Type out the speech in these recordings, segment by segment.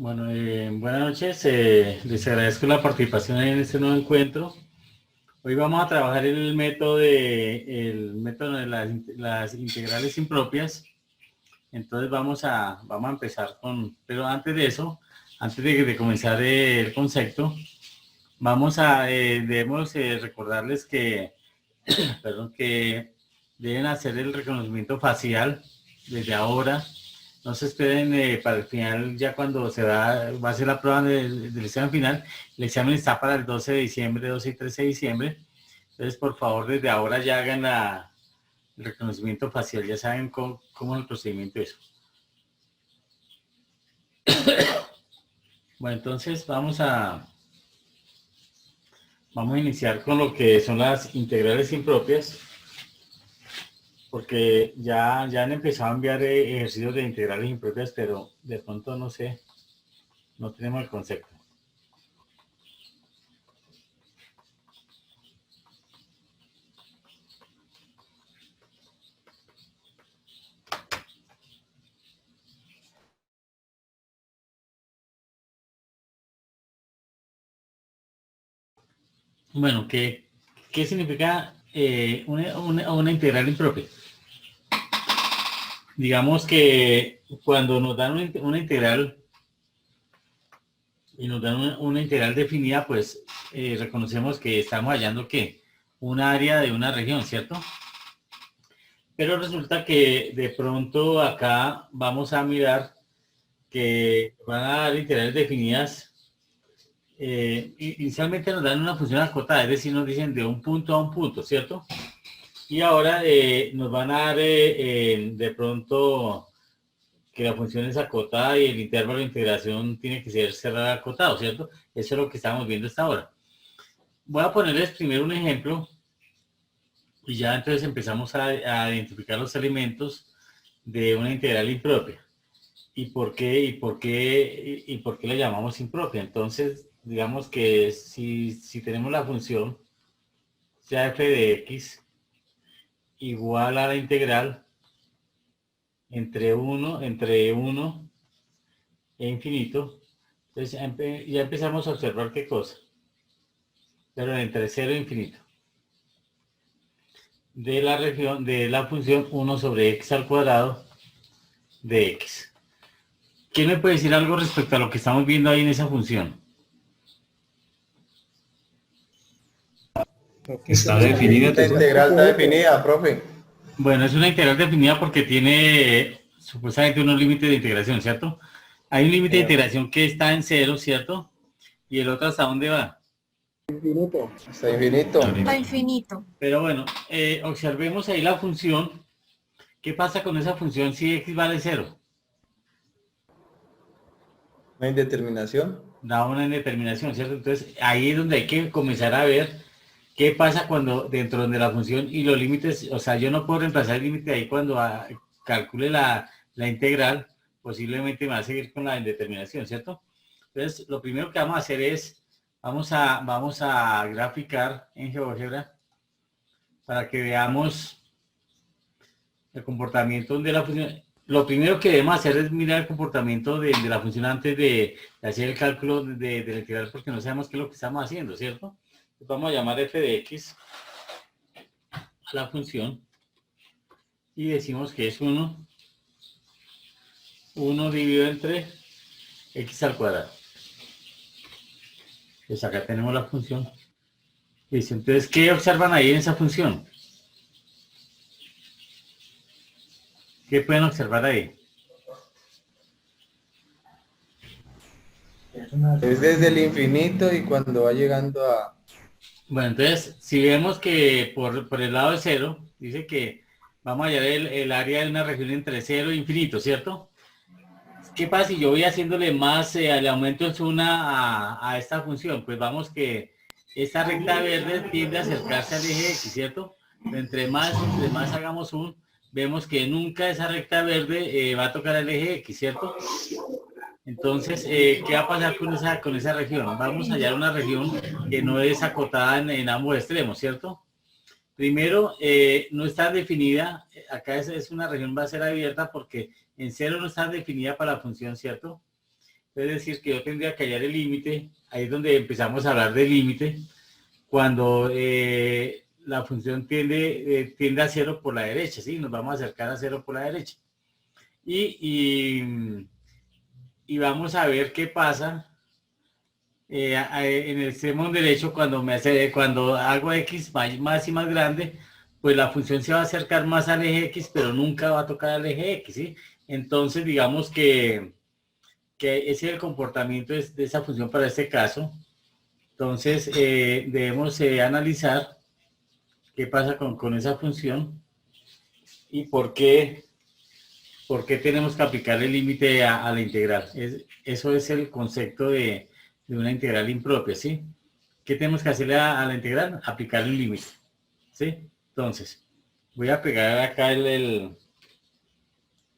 Bueno, buenas noches. Les agradezco la participación en este nuevo encuentro. Hoy vamos a trabajar el método de las integrales impropias. Entonces vamos a empezar pero antes de eso, antes de comenzar el concepto, debemos recordarles perdón, que deben hacer el reconocimiento facial desde ahora. No se esperen para el final, ya cuando va a ser la prueba del examen final. El examen está para el 12 de diciembre, 12 y 13 de diciembre. Entonces, por favor, desde ahora ya hagan el reconocimiento facial. Ya saben cómo es el procedimiento de eso. Bueno, entonces vamos a iniciar con lo que son las integrales impropias, porque ya han empezado a enviar ejercicios de integrales impropias, pero de pronto no sé, no tenemos el concepto. Bueno, ¿qué significa una integral impropia? Digamos que cuando nos dan una integral y nos dan una integral definida, pues reconocemos que estamos hallando ¿qué? Un área de una región, ¿cierto? Pero resulta que de pronto acá vamos a mirar que van a dar integrales definidas. Inicialmente nos dan una función acotada, es decir, nos dicen de un punto a un punto, ¿cierto? Y ahora nos van a dar de pronto que la función es acotada y el intervalo de integración tiene que ser cerrado acotado, ¿cierto? Eso es lo que estamos viendo hasta ahora. Voy a ponerles primero un ejemplo y ya entonces empezamos a identificar los elementos de una integral impropia. ¿Y por qué la llamamos impropia? Entonces, digamos que si tenemos la función sea f de x igual a la integral entre 1 e infinito, entonces ya empezamos a observar qué cosa, pero entre 0 e infinito, de la región de la función 1 sobre x al cuadrado de x. ¿Quién me puede decir algo respecto a lo que estamos viendo ahí en esa función? Está definida. La integral está definida, profe. Bueno, es una integral definida porque tiene supuestamente unos límites de integración, ¿cierto? Hay un límite de integración que está en 0, ¿cierto? Y el otro ¿hasta dónde va? Infinito. Hasta infinito. Hasta infinito. Pero bueno, observemos ahí la función. ¿Qué pasa con esa función si x vale 0? Una indeterminación. Da una indeterminación, ¿cierto? Entonces ahí es donde hay que comenzar a ver qué pasa cuando dentro de la función y los límites, o sea, yo no puedo reemplazar el límite ahí cuando calcule la integral, posiblemente me va a seguir con la indeterminación, ¿cierto? Entonces, lo primero que vamos a hacer es, vamos a graficar en GeoGebra para que veamos el comportamiento de la función. Lo primero que debemos hacer es mirar el comportamiento de la función antes de hacer el cálculo de la integral, porque no sabemos qué es lo que estamos haciendo, ¿cierto? Entonces vamos a llamar f de x a la función y decimos que es 1 dividido entre x al cuadrado. Pues acá tenemos la función. Listo. Entonces, ¿qué observan ahí en esa función? ¿Qué pueden observar ahí? Es desde el infinito y cuando va llegando a... Bueno, entonces, si vemos que por el lado de 0, dice que vamos a hallar el área de una región entre 0 e infinito, ¿cierto? ¿Qué pasa si yo voy haciéndole más, le aumento el zoom a esta función? Pues vamos que esta recta verde tiende a acercarse al eje X, ¿cierto? Entre más hagamos zoom, vemos que nunca esa recta verde va a tocar el eje X, ¿cierto? Entonces, ¿qué va a pasar con esa región? Vamos a hallar una región que no es acotada en ambos extremos, ¿cierto? Primero, no está definida, acá es una región va a ser abierta porque en 0 no está definida para la función, ¿cierto? Es decir, que yo tendría que hallar el límite, ahí es donde empezamos a hablar del límite, cuando la función tiende a cero por la derecha, ¿sí? Nos vamos a acercar a cero por la derecha. Y vamos a ver qué pasa en el extremo derecho cuando hago x más y más grande, pues la función se va a acercar más al eje x, pero nunca va a tocar al eje x, ¿sí? Entonces, digamos que ese es el comportamiento de esa función para este caso. Entonces, debemos analizar qué pasa con esa función y por qué tenemos que aplicar el límite a la integral. Eso es el concepto de una integral impropia, ¿sí? ¿Qué tenemos que hacerle a la integral? Aplicar el límite, ¿sí? Entonces, voy a pegar acá el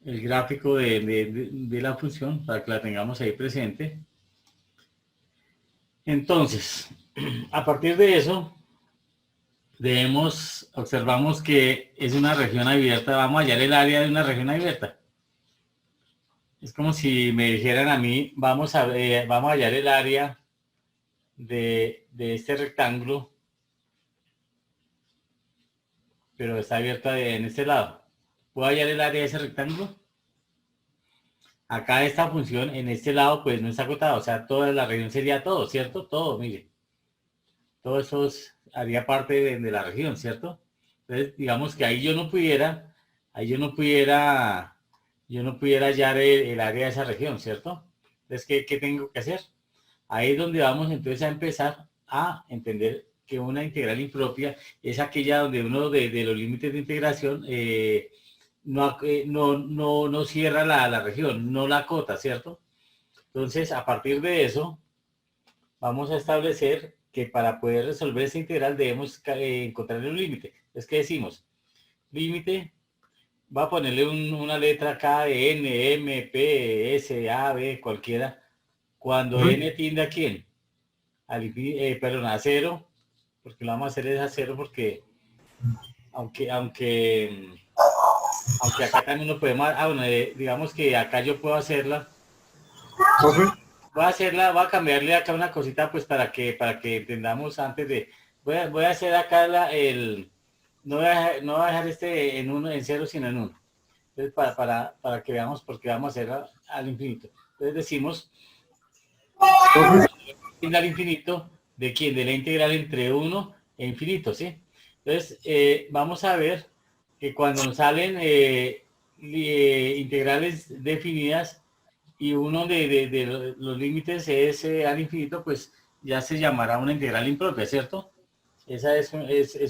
gráfico de la función para que la tengamos ahí presente. Entonces, a partir de eso, observamos que es una región abierta, vamos a hallar el área de una región abierta. Es como si me dijeran a mí, vamos a hallar el área de este rectángulo, pero está abierta en este lado. ¿Puedo hallar el área de ese rectángulo? Acá esta función en este lado pues no está acotada, o sea, toda la región sería todo, ¿cierto? Todo, mire. Todo eso haría parte de la región, ¿cierto? Entonces, digamos que ahí yo no pudiera hallar el área de esa región, ¿cierto? Entonces, ¿qué tengo que hacer? Ahí es donde vamos entonces a empezar a entender que una integral impropia es aquella donde uno de los límites de integración no cierra la región, no la acota, ¿cierto? Entonces, a partir de eso, vamos a establecer que para poder resolver esta integral debemos encontrar un límite. Es que decimos, límite, va a ponerle una letra acá de N, M, P, S, A, B, cualquiera. Cuando N tiende a quién? Perdón, a cero, porque lo vamos a hacer es a cero porque aunque acá también lo podemos, bueno, digamos que acá yo puedo hacerla. Voy a cambiarle acá una cosita pues para que entendamos antes de, voy a hacer acá no voy a dejar este en cero sino en uno. Entonces para que veamos porque vamos a hacer al infinito. Entonces decimos al infinito de quién, de la integral entre 1 e infinito, ¿sí? Entonces vamos a ver que cuando nos salen integrales definidas y uno de los límites es al infinito, pues ya se llamará una integral impropia, ¿cierto? Esa es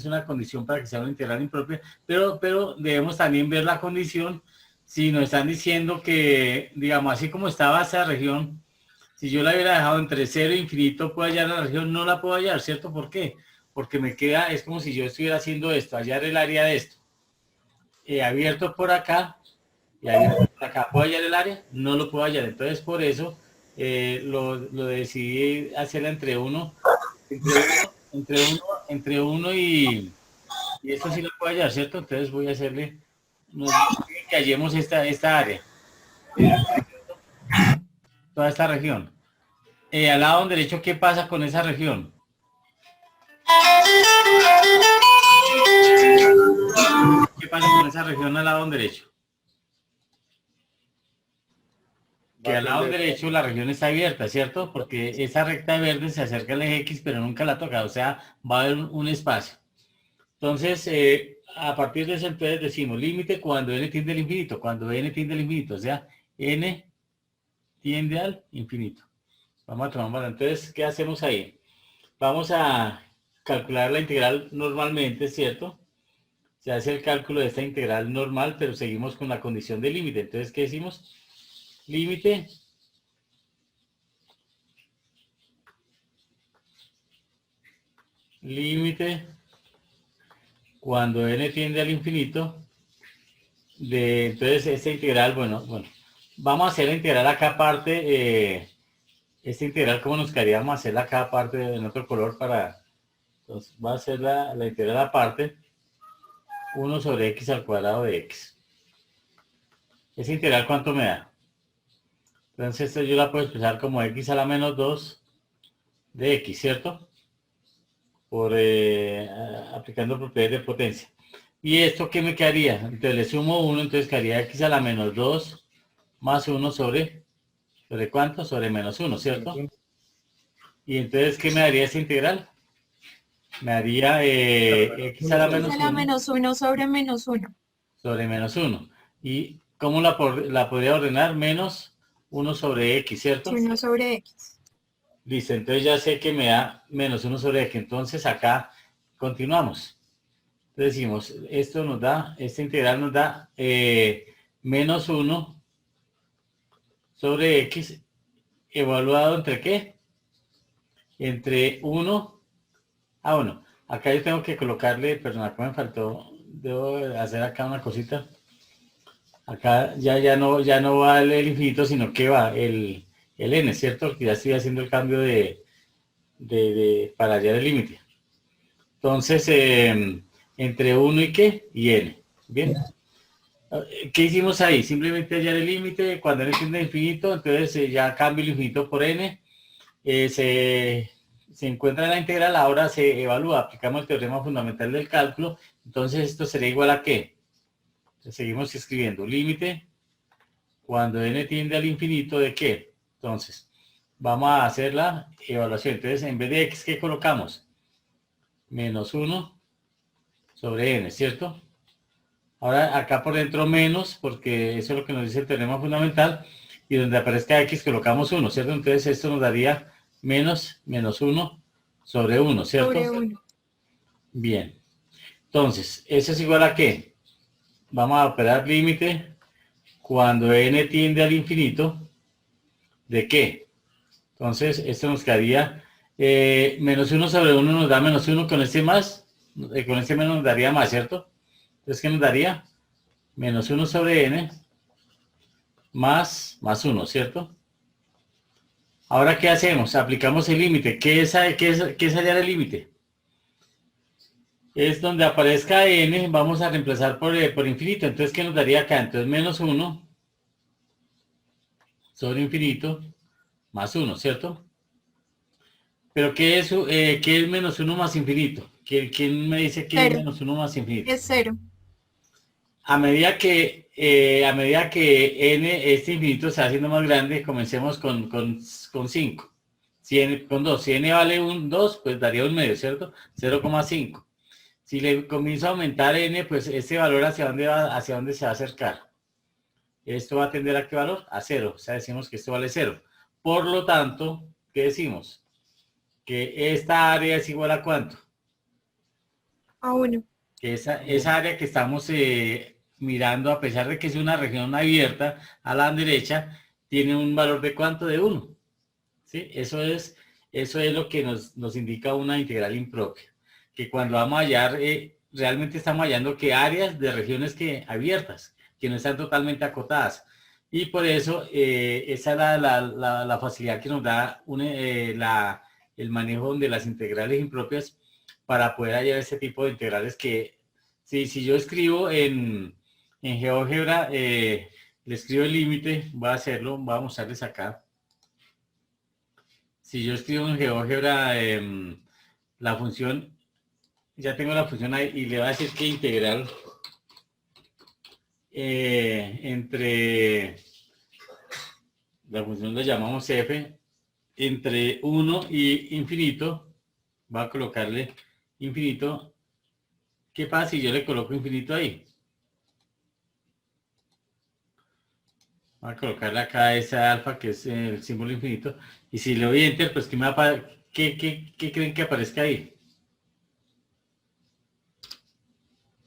una condición para que sea una integral impropia, pero debemos también ver la condición si nos están diciendo que, digamos, así como estaba esa región, si yo la hubiera dejado entre 0 e infinito, puedo hallar la región, no la puedo hallar, ¿cierto? ¿Por qué? Porque es como si yo estuviera haciendo esto, hallar el área de esto. Abierto por acá, y abierto por acá. ¿Puedo hallar el área? No lo puedo hallar. Entonces, por eso lo decidí hacerla entre uno y esto sí lo puedo hallar, ¿cierto? Entonces voy a hacerle, que hallemos esta área, toda esta región. Al lado derecho, ¿qué pasa con esa región? ¿Qué pasa con esa región al lado derecho? Que al lado derecho la región está abierta, ¿cierto? Porque esa recta verde se acerca al eje X, pero nunca la toca, o sea, va a haber un espacio. Entonces, a partir de eso, entonces decimos límite cuando n tiende al infinito, cuando n tiende al infinito, o sea, n tiende al infinito. Vamos a tomar, entonces, ¿qué hacemos ahí? Vamos a calcular la integral normalmente, ¿cierto? Se hace el cálculo de esta integral normal, pero seguimos con la condición de límite. Entonces, ¿qué decimos? Límite cuando n tiende al infinito entonces esta integral, bueno, vamos a hacer la integral acá aparte, esta integral como nos quedaríamos hacerla acá aparte en otro color entonces va a ser la integral aparte 1 sobre x al cuadrado de x. ¿Esa integral cuánto me da? Entonces esto yo la puedo expresar como x a la menos 2 de x, ¿cierto? Por aplicando propiedades de potencia. ¿Y esto qué me quedaría? Entonces le sumo 1, entonces quedaría x a la menos 2 más 1 ¿sobre cuánto? Sobre menos 1, ¿cierto? Y entonces, ¿qué me daría esta integral? Me daría x a la X menos a la 1 menos 1 sobre menos 1. sobre menos 1. ¿Y cómo la podría ordenar? Menos 1 sobre x, ¿cierto? 1 sobre X. Listo, entonces ya sé que me da menos 1 sobre x. Entonces acá continuamos. Entonces decimos, esto nos da, esta integral nos da menos 1 sobre x evaluado entre ¿qué? Entre 1 a 1. Acá yo tengo que colocarle, perdón, acá me faltó, debo hacer acá una cosita. Acá ya no va el infinito, sino que va el n, ¿cierto? Que ya estoy haciendo el cambio para hallar el límite. Entonces, entre 1 y qué? Y n. Bien. ¿Qué hicimos ahí? Simplemente hallar el límite. Cuando n tiende a infinito, entonces ya cambio el infinito por n. Se encuentra la integral, ahora se evalúa. Aplicamos el teorema fundamental del cálculo. Entonces, esto sería igual a ¿qué? Entonces, seguimos escribiendo. Límite cuando n tiende al infinito, ¿de qué? Entonces, vamos a hacer la evaluación. Entonces, en vez de x, ¿qué colocamos? Menos 1 sobre n, ¿cierto? Ahora acá por dentro menos, porque eso es lo que nos dice el teorema fundamental, y donde aparezca x colocamos 1, ¿cierto? Entonces esto nos daría menos 1 sobre 1, ¿cierto? Sobre 1. Bien. Entonces, ¿eso es igual a qué? Vamos a operar límite cuando n tiende al infinito, ¿de qué? Entonces, esto nos quedaría menos 1 sobre 1 nos da menos 1, con este más, con este menos nos daría más, ¿cierto? Entonces, ¿qué nos daría? Menos 1 sobre n más 1, ¿cierto? Ahora, ¿qué hacemos? Aplicamos el límite. ¿Qué es hallar el límite? Es donde aparezca n, vamos a reemplazar por infinito. Entonces, ¿qué nos daría acá? Entonces, menos 1 sobre infinito más 1, ¿cierto? Pero ¿qué es menos 1 más infinito? ¿Quién me dice qué es 0. menos 1 más infinito? Es 0. A medida que este infinito se va haciendo más grande, comencemos con 5. Con 2. Si n vale 2, pues daría un medio, ¿cierto? 0,5. Si le comienzo a aumentar n, pues este valor hacia dónde va, hacia dónde se va a acercar. Esto va a tender a qué valor? A 0. O sea, decimos que esto vale 0. Por lo tanto, ¿qué decimos? Que esta área es igual a ¿cuánto? A 1. Que esa área que estamos mirando, a pesar de que es una región abierta a la derecha, tiene un valor de ¿cuánto? De 1. ¿Sí? Eso es lo que nos indica una integral impropia. Que cuando vamos a hallar, realmente estamos hallando que áreas de regiones abiertas, que no están totalmente acotadas. Y por eso esa es la facilidad que nos da el manejo de las integrales impropias para poder hallar ese tipo de integrales que, si yo escribo en GeoGebra, le escribo el límite, voy a hacerlo, voy a mostrarles acá. Si yo escribo en GeoGebra la función, ya tengo la función ahí y le va a decir que integral entre la función la llamamos f, entre 1 y infinito, va a colocarle infinito. ¿Qué pasa si yo le coloco infinito ahí? Voy a colocarle acá ese alfa, que es el símbolo infinito. Y si le doy enter, pues ¿qué creen que aparezca ahí?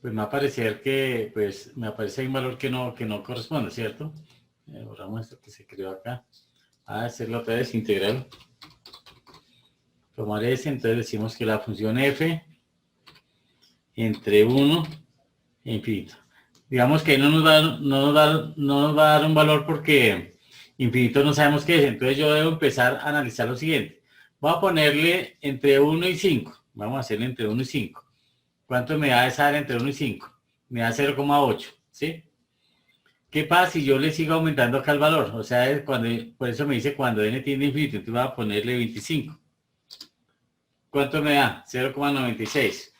Pues me va a aparecer que, pues, me aparece ahí un valor que no corresponde, ¿cierto? Borramos esto que se creó acá. A hacerlo otra vez integral. Tomar ese, entonces decimos que la función f entre 1 e infinito. Digamos que no nos va a dar un valor porque infinito no sabemos qué es. Entonces yo debo empezar a analizar lo siguiente. Voy a ponerle entre 1 y 5. Vamos a hacerle entre 1 y 5. ¿Cuánto me da esa área entre 1 y 5? Me da 0,8, ¿sí? ¿Qué pasa si yo le sigo aumentando acá el valor? O sea, por eso me dice cuando n tiende a infinito, entonces voy a ponerle 25. ¿Cuánto me da? 0,96.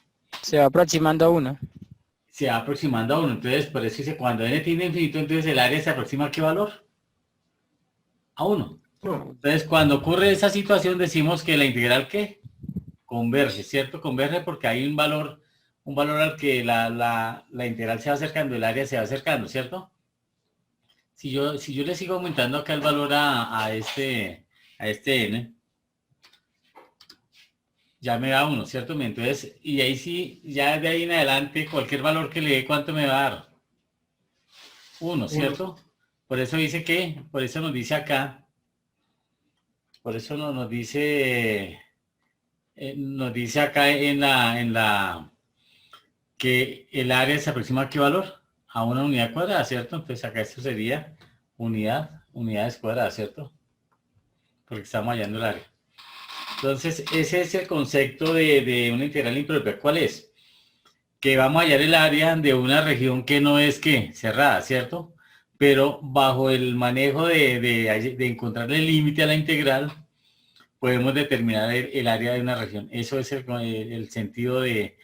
Se va aproximando a 1. Se va aproximando a 1. Entonces, por eso dice cuando n tiende a infinito, entonces el área se aproxima ¿a qué valor? A 1. Entonces, cuando ocurre esa situación, decimos que la integral, ¿qué? Converge, ¿cierto? Converge porque hay un valor al que la integral se va acercando, el área se va acercando, ¿cierto? Si yo le sigo aumentando acá el valor a este n, ya me da 1, ¿cierto? Entonces, y ahí sí, ya de ahí en adelante, cualquier valor que le dé, ¿cuánto me va a dar? 1, ¿cierto? Por eso dice que, por eso nos dice acá, por eso nos dice acá que el área se aproxima ¿a qué valor? A una unidad cuadrada, ¿cierto? Entonces acá esto sería unidades cuadradas, ¿cierto? Porque estamos hallando el área. Entonces, ese es el concepto de una integral impropia. ¿Cuál es? Que vamos a hallar el área de una región que no es ¿qué? Cerrada, ¿cierto? Pero bajo el manejo de encontrar el límite a la integral, podemos determinar el área de una región. Eso es el sentido de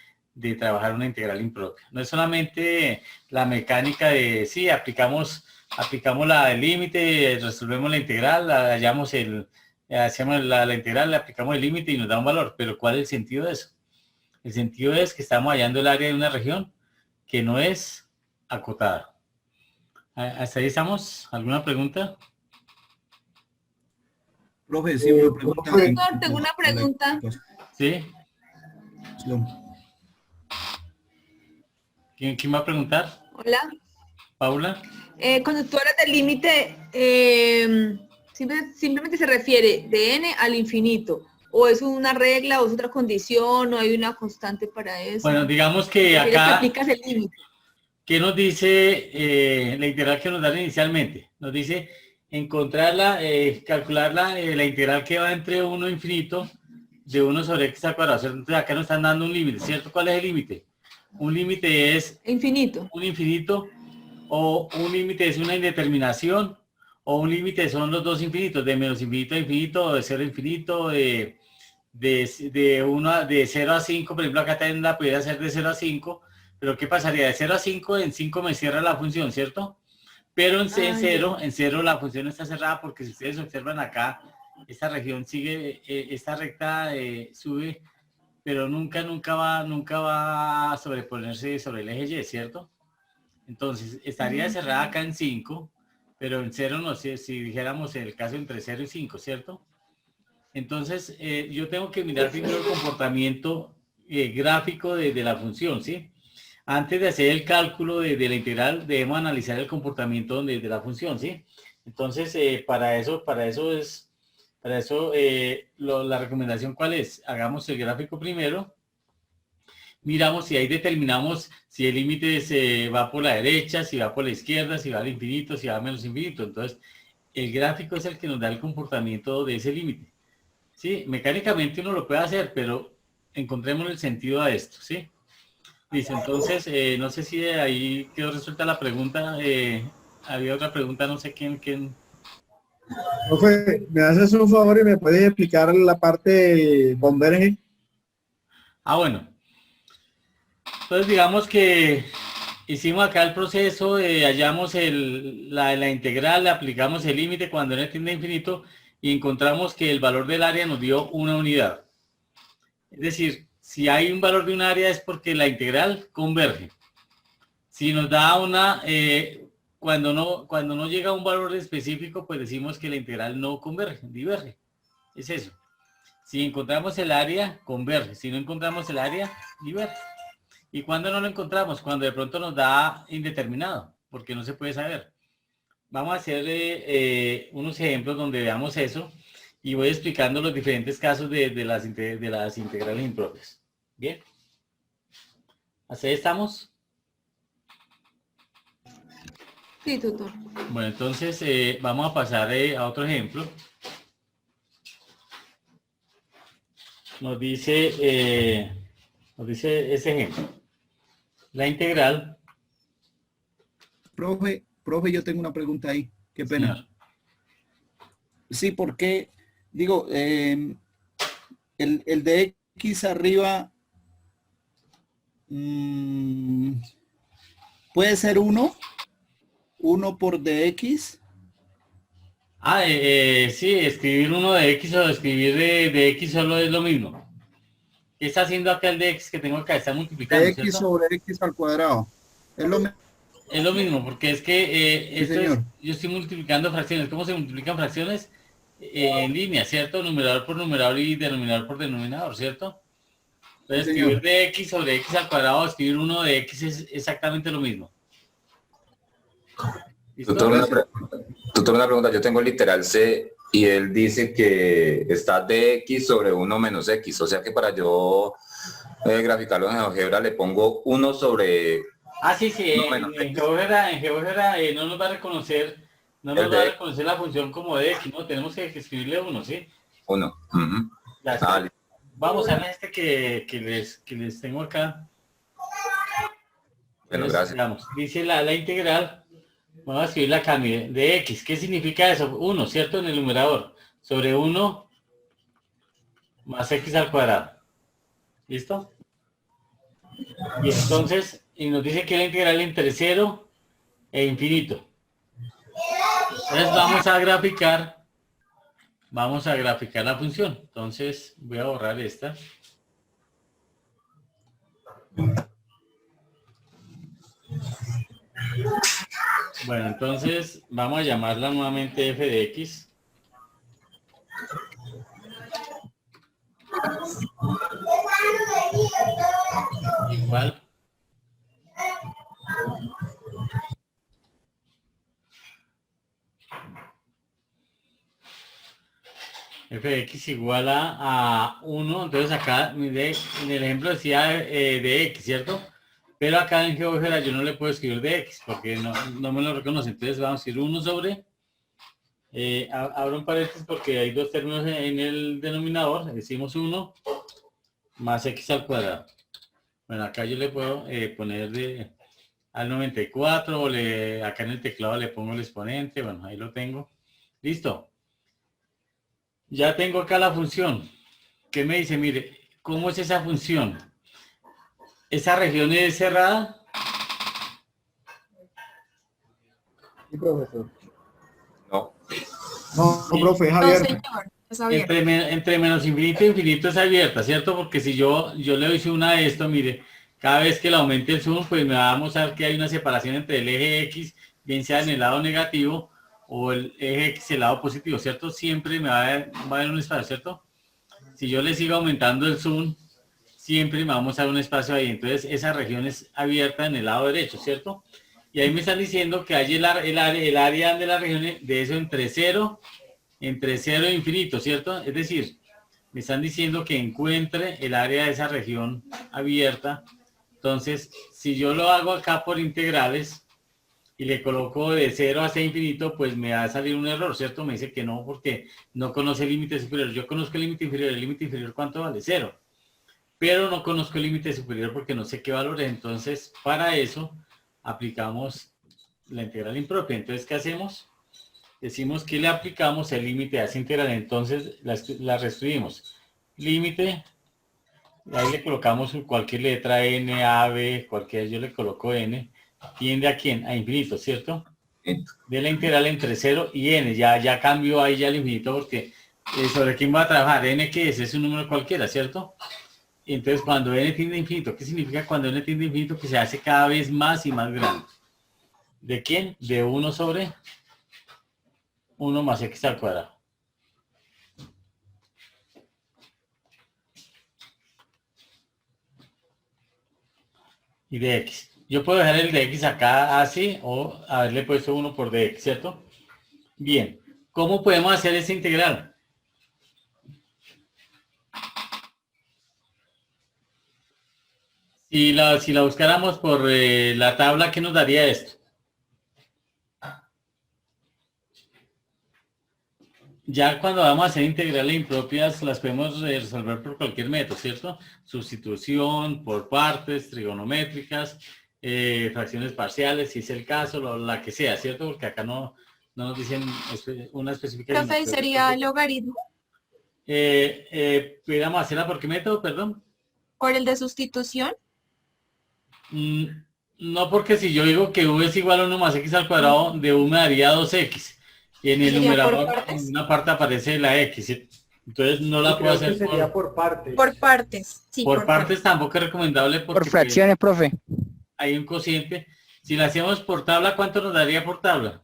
trabajar una integral impropia. No es solamente la mecánica de, sí, aplicamos la del límite, resolvemos la integral, hallamos hacemos la integral, le aplicamos el límite y nos da un valor. Pero ¿cuál es el sentido de eso? El sentido es que estamos hallando el área de una región que no es acotada. ¿Hasta ahí estamos? ¿Alguna pregunta? Profe, sí, una pregunta. Doctor, tengo una pregunta. ¿Sí? ¿Quién va a preguntar? Hola. ¿Paula? Cuando tú hablas del límite, simplemente se refiere de n al infinito. ¿O es una regla o es otra condición o hay una constante para eso? Bueno, digamos que acá... aplicas el límite. ¿Qué nos dice la integral que nos dan inicialmente? Nos dice calcular la integral que va entre 1 e infinito de 1 sobre x al cuadrado. Entonces acá nos están dando un límite, ¿cierto? ¿Cuál es el límite? Un límite es... Infinito. Un infinito, o un límite es una indeterminación, o un límite son los dos infinitos, de menos infinito a infinito, o de 0 a infinito, de 0 a 5, por ejemplo, acá también la podría hacer de 0 a 5, pero ¿qué pasaría? De 0 a 5, en 5 me cierra la función, ¿cierto? Pero en 0 la función está cerrada porque si ustedes observan acá, esta región sigue, esta recta sube, pero nunca va a sobreponerse sobre el eje Y, ¿cierto? Entonces, estaría cerrada acá en 5, pero en 0 no sé, si dijéramos el caso entre 0 y 5, ¿cierto? Entonces, yo tengo que mirar primero el comportamiento gráfico de la función, ¿sí? Antes de hacer el cálculo de la integral, debemos analizar el comportamiento de la función, ¿sí? Entonces, la recomendación, ¿cuál es? Hagamos el gráfico primero, miramos si ahí determinamos si el límite se va por la derecha, si va por la izquierda, si va al infinito, si va a menos infinito. Entonces, el gráfico es el que nos da el comportamiento de ese límite. ¿Sí? Mecánicamente uno lo puede hacer, pero encontremos el sentido a esto, ¿sí? Listo, entonces, no sé si de ahí quedó resuelta la pregunta. Había otra pregunta, no sé quién. Profe, ¿me haces un favor y me puedes explicar la parte converge? Bueno. Entonces, digamos que hicimos acá el proceso, hallamos la integral, le aplicamos el límite cuando n tiende a infinito y encontramos que el valor del área nos dio una unidad. Es decir, si hay un valor de un área es porque la integral converge. Si nos da cuando no llega a un valor específico, pues decimos que la integral no converge, diverge. Es eso. Si encontramos el área, converge. Si no encontramos el área, diverge. ¿Y cuándo no lo encontramos? Cuando de pronto nos da indeterminado, porque no se puede saber. Vamos a hacer unos ejemplos donde veamos eso y voy explicando los diferentes casos de las integrales impropias. Bien. ¿Hasta ahí estamos? Sí, tutor. Bueno, entonces vamos a pasar a otro ejemplo. Nos dice ese ejemplo. La integral. Profe, Profe, yo tengo una pregunta ahí. Qué pena. Señor. Sí, porque, digo, el de X arriba puede ser 1 por dx. Sí, escribir uno de X o escribir de X solo es lo mismo. ¿Qué está haciendo acá el de X que tengo acá? Está multiplicando, De X ¿cierto? sobre X al cuadrado. Es lo mismo. Es lo mismo, porque es que Sí, esto es, señor. yo estoy multiplicando fracciones. ¿Cómo se multiplican fracciones? En línea, ¿cierto? Numerador por numerador y denominador por denominador, ¿cierto? Entonces, Sí, escribir señor. de X sobre X al cuadrado, escribir uno de X es exactamente lo mismo. ¿Listo? Tutor, una pregunta. Yo tengo el literal C y él dice que está dx sobre 1 menos x. O sea que para yo graficarlo en GeoGebra le pongo 1 sobre... Sí, No, bueno, en GeoGebra no nos va a reconocer, la función como de X, ¿no? Tenemos que escribirle uno, ¿sí? 1. Ya está. Vamos a ver este que les tengo acá. Bueno, Entonces, gracias. veamos, dice la integral, vamos a escribir la acá, mire, de X. ¿Qué significa eso? 1, ¿cierto? En el numerador. Sobre 1 más X al cuadrado. ¿Listo? Y entonces, y nos dice que la integral entre 0 e infinito. Entonces vamos a graficar la función. Entonces voy a borrar esta. Bueno, entonces vamos a llamarla nuevamente f de x. Igual. F de x igual a 1, entonces acá mire, en el ejemplo decía de x, ¿cierto? Pero acá en GeoGebra yo no le puedo escribir de x porque no me lo reconoce. Entonces vamos a decir 1 sobre, abro un paréntesis porque hay dos términos en el denominador, decimos 1 más x al cuadrado. Bueno, acá yo le puedo poner al 94 o acá en el teclado le pongo el exponente, bueno, ahí lo tengo. Listo. Ya tengo acá la función. ¿Qué me dice? Mire, ¿cómo es esa función? ¿Esa región es cerrada? Sí, profesor. No. No, profe, es No, abierto. señor, es abierto. Entre menos infinito e infinito es abierta, ¿cierto? Porque si yo le doy zoom a esto, mire, cada vez que le aumente el zoom, pues me va a mostrar que hay una separación entre el eje X, bien sea en el lado negativo, o el eje X, el lado positivo, ¿cierto? Siempre me va a dar un espacio, ¿cierto? Si yo le sigo aumentando el zoom, siempre me va a mostrar un espacio ahí. Entonces, esa región es abierta en el lado derecho, ¿cierto? Y ahí me están diciendo que hay el área de la región de eso entre 0 e infinito, ¿cierto? Es decir, me están diciendo que encuentre el área de esa región abierta. Entonces, si yo lo hago acá por integrales y le coloco de 0 hasta infinito, pues me va a salir un error, ¿cierto? Me dice que no, porque no conoce el límite superior. Yo conozco el límite inferior, ¿cuánto vale? 0. Pero no conozco el límite superior porque no sé qué valor es. Entonces, para eso, aplicamos la integral impropia. Entonces, ¿qué hacemos? Decimos que le aplicamos el límite a esa integral. Entonces, la reescribimos. Límite, ahí le colocamos cualquier letra N, A, B, cualquier, yo le coloco N. ¿Tiende a quién? A infinito, ¿cierto? De la integral entre 0 y n. Ya cambió ahí ya el infinito porque sobre quién va a trabajar. N, ¿qué es? Es un número cualquiera, ¿cierto? Entonces, cuando n tiende a infinito, ¿qué significa cuando n tiende a infinito? Que se hace cada vez más y más grande. ¿De quién? De 1 sobre 1 más x al cuadrado. Y de x. Yo puedo dejar el de x acá así o haberle puesto 1 por dx, ¿cierto? Bien. ¿Cómo podemos hacer esa integral? Si la buscáramos por la tabla, ¿qué nos daría esto? Ya cuando vamos a hacer integrales impropias, las podemos resolver por cualquier método, ¿cierto? Sustitución, por partes, trigonométricas, fracciones parciales, si es el caso, la que sea, ¿cierto? Porque acá no nos dicen una específica. Profe, ¿sería logaritmo? ¿Pudiéramos hacerla por qué método, perdón? ¿Por el de sustitución? No, porque si yo digo que v es igual a 1 más x al cuadrado, de u me daría 2x. Y en el ¿Sería por numerador, partes? en una parte aparece la x. ¿Sí? Entonces no la puedo hacer sería por partes. Por partes. Sí, por partes. Tampoco es recomendable porque Por fracciones, profe. hay un cociente. Si la hacemos por tabla, ¿cuánto nos daría por tabla?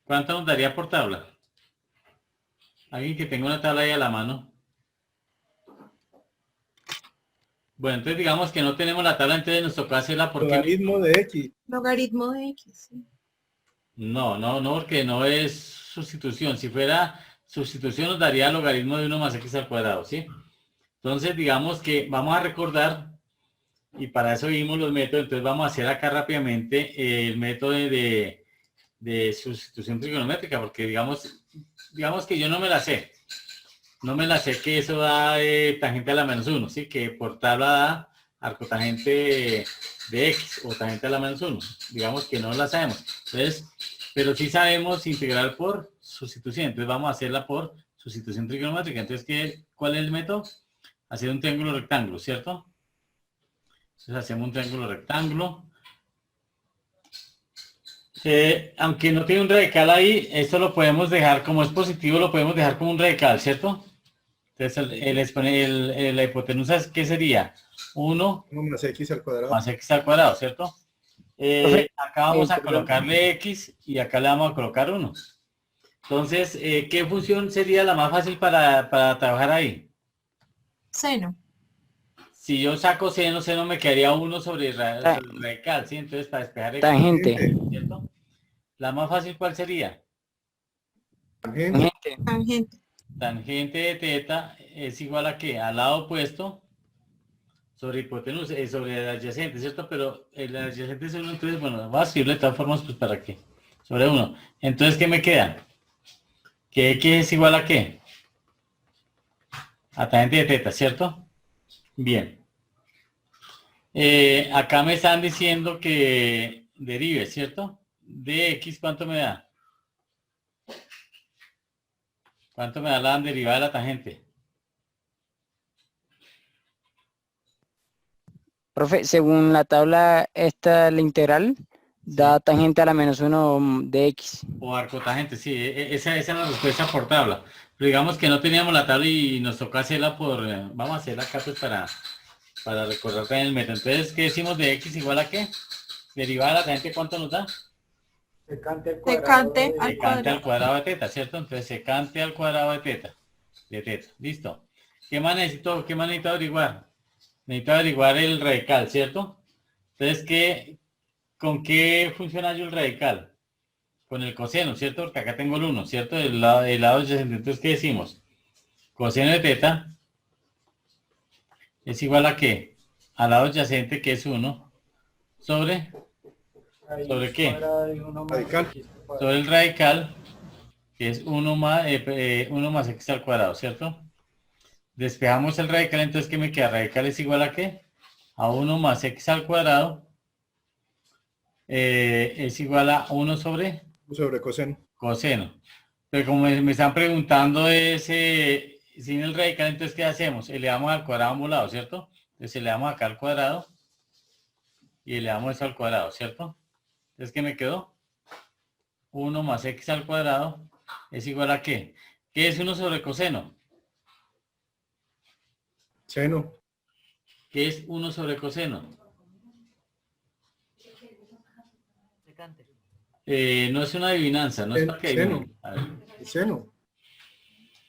¿Cuánto nos daría por tabla? Alguien que tenga una tabla ahí a la mano. Bueno, entonces digamos que no tenemos la tabla, entonces nos toca hacerla porque... Logaritmo de X. Logaritmo de X. Sí. No, porque no es sustitución. Si fuera sustitución nos daría logaritmo de 1 más x al cuadrado, ¿sí? Entonces digamos que vamos a recordar, y para eso vimos los métodos, entonces vamos a hacer acá rápidamente el método de sustitución trigonométrica, porque digamos que yo no me la sé. No me la sé que eso da tangente a la menos 1, ¿sí? Que por tabla da arcotangente de x o tangente a la menos 1. Digamos que no la sabemos. Entonces, pero sí sabemos integrar por sustitución. Entonces vamos a hacerla por sustitución trigonométrica. Entonces, ¿cuál es el método? Hacer un triángulo rectángulo, ¿cierto? Entonces hacemos un triángulo rectángulo. Aunque no tiene un radical ahí, esto lo podemos dejar, como es positivo, lo podemos dejar como un radical, ¿cierto? Entonces la hipotenusa, ¿qué sería? 1 más X al cuadrado. más x al cuadrado, ¿cierto? Acá vamos a colocarle x y acá le vamos a colocar 1. Entonces, ¿qué función sería la más fácil para trabajar ahí? Seno. Si yo saco seno me quedaría 1 sobre el radical, ¿sí? Entonces, para despejar x, Tangente. ¿cierto? La más fácil, ¿cuál sería? Tangente. Tangente. Tangente. Tangente de teta es igual a ¿qué? Al lado opuesto sobre hipotenusa, sobre el adyacente, ¿cierto? Pero el adyacente es 1, entonces, bueno, va a escribirle de todas formas, pues, ¿para qué? Sobre 1. Entonces, ¿qué me queda? Que x es igual a ¿qué? A tangente de teta, ¿cierto? Bien. Acá me están diciendo que derive, ¿cierto? De x, ¿cuánto me da? ¿Cuánto me da la derivada de la tangente? Profe, según la tabla esta, la integral, da tangente a la menos 1 de x. O arcotangente, sí, esa es la respuesta por tabla. Pero digamos que no teníamos la tabla y nos tocó hacerla por... vamos a hacerla acá pues para recordar también el método. Entonces, ¿qué decimos de x igual a qué? Derivada de la tangente, ¿cuánto nos da? Secante al Secante cuadrado. al cuadrado de teta, ¿cierto? Entonces, secante al cuadrado de teta. Listo. ¿Qué más necesito averiguar? Necesito averiguar el radical, ¿cierto? Entonces, ¿con qué funciona yo el radical? Con el coseno, ¿cierto? Porque acá tengo el 1, ¿cierto? El lado adyacente. Entonces, ¿qué decimos? Coseno de teta es igual a ¿qué? Al lado adyacente, que es 1, sobre ¿qué? Radical. Sobre el radical, que es 1 más x al cuadrado, ¿cierto? Despejamos el radical, entonces ¿qué me queda? Radical es igual a ¿qué? A 1 más x al cuadrado es igual a 1 sobre Coseno. coseno. Pero como me están preguntando sin el radical, entonces ¿qué hacemos? Elevamos al cuadrado a ambos lados, ¿cierto? Entonces elevamos acá al cuadrado y elevamos eso al cuadrado, ¿cierto? Entonces, ¿qué me quedó? 1 más x al cuadrado es igual a ¿qué? ¿Qué es 1 sobre coseno? Seno. ¿Qué es 1 sobre coseno? No es una adivinanza, no es para que adivinen. A ver, Seno.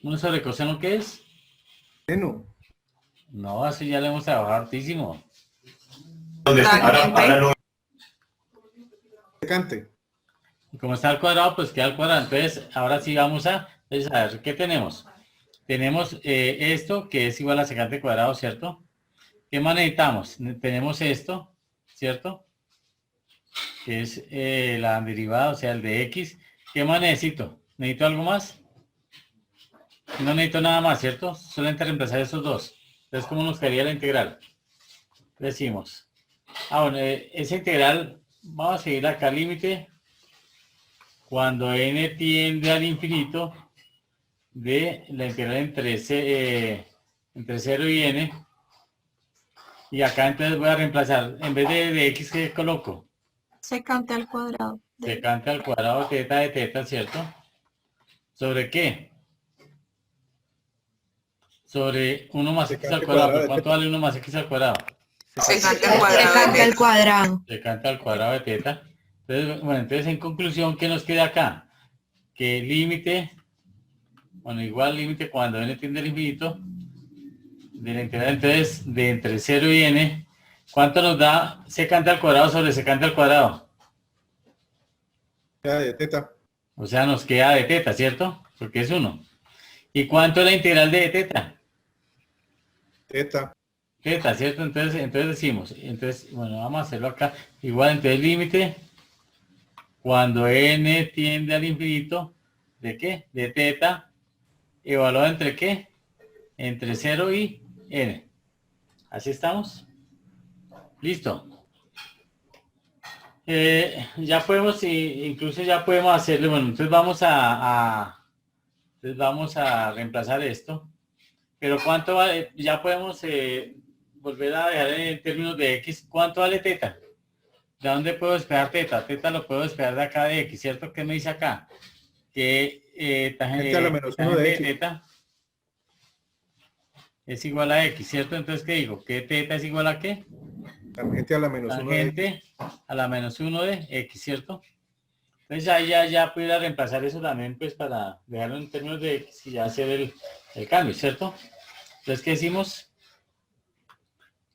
1 sobre coseno, ¿qué es? Seno. No, así ya le hemos trabajado hartísimo. Secante. Y como está al cuadrado, pues queda al cuadrado. Entonces, ahora sí vamos a ver, ¿qué tenemos? Tenemos esto, que es igual a secante cuadrado, ¿cierto? ¿Qué más necesitamos? Tenemos esto, ¿cierto? Que es la derivada, o sea, el de x. ¿Qué más necesito? ¿Necesito algo más? No necesito nada más, ¿cierto? Solamente reemplazar esos dos. Entonces, ¿cómo nos quedaría la integral? Decimos, bueno, esa integral, vamos a seguir acá límite cuando n tiende al infinito de la integral entre 0 y n. Y acá entonces voy a reemplazar, en vez de x, ¿qué coloco? Secante al cuadrado. Secante al cuadrado teta de teta, ¿cierto? ¿Sobre qué? Sobre 1 más x al Secante cuadrado. cuadrado de ¿Cuánto vale 1 más x al cuadrado? Secante al cuadrado de Secante al teta. cuadrado. Secante al cuadrado de teta. Entonces, bueno, entonces en conclusión, ¿qué nos queda acá? Que el límite, bueno, igual límite cuando n tiende al infinito, de la integral entonces de entre 0 y n, ¿cuánto nos da secante al cuadrado sobre secante al cuadrado? Ya de teta. O sea, nos queda de teta, ¿cierto? Porque es 1. ¿Y cuánto es la integral de teta? Teta. Teta, ¿cierto? Entonces decimos, entonces, bueno, vamos a hacerlo acá. Igual, entonces límite cuando n tiende al infinito, ¿de qué? De teta, evaluado entre qué? Entre 0 y n. ¿Así estamos? Listo. Ya podemos, incluso ya podemos hacerle, bueno, entonces vamos a reemplazar esto. Pero ¿cuánto vale? Ya podemos volver a dejar en términos de x. ¿Cuánto vale teta? ¿De dónde puedo despejar teta? Teta lo puedo despejar de acá de x, ¿cierto? ¿Qué me dice acá? Que Tangente a la menos 1 de x. teta es igual a x, ¿cierto? Entonces, ¿qué digo? ¿Que teta es igual a qué? Tangente a la menos 1 de x. Tangente a la menos 1 de x, ¿cierto? Entonces ahí ya pudiera reemplazar eso también, pues para dejarlo en términos de x y ya hacer el cambio, ¿cierto? Entonces, ¿qué decimos?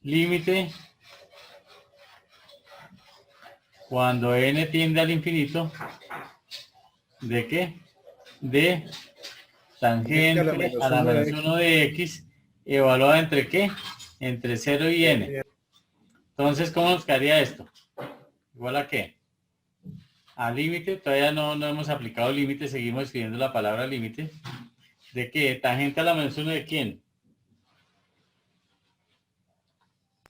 Límite cuando n tiende al infinito, ¿de qué? De tangente a la menos 1 de x, evaluada entre qué? Entre 0 y n. Entonces, ¿cómo nos quedaría esto? ¿Igual a qué? A límite, todavía no hemos aplicado límite, seguimos escribiendo la palabra límite. ¿De qué? Tangente a la menos 1 de quién?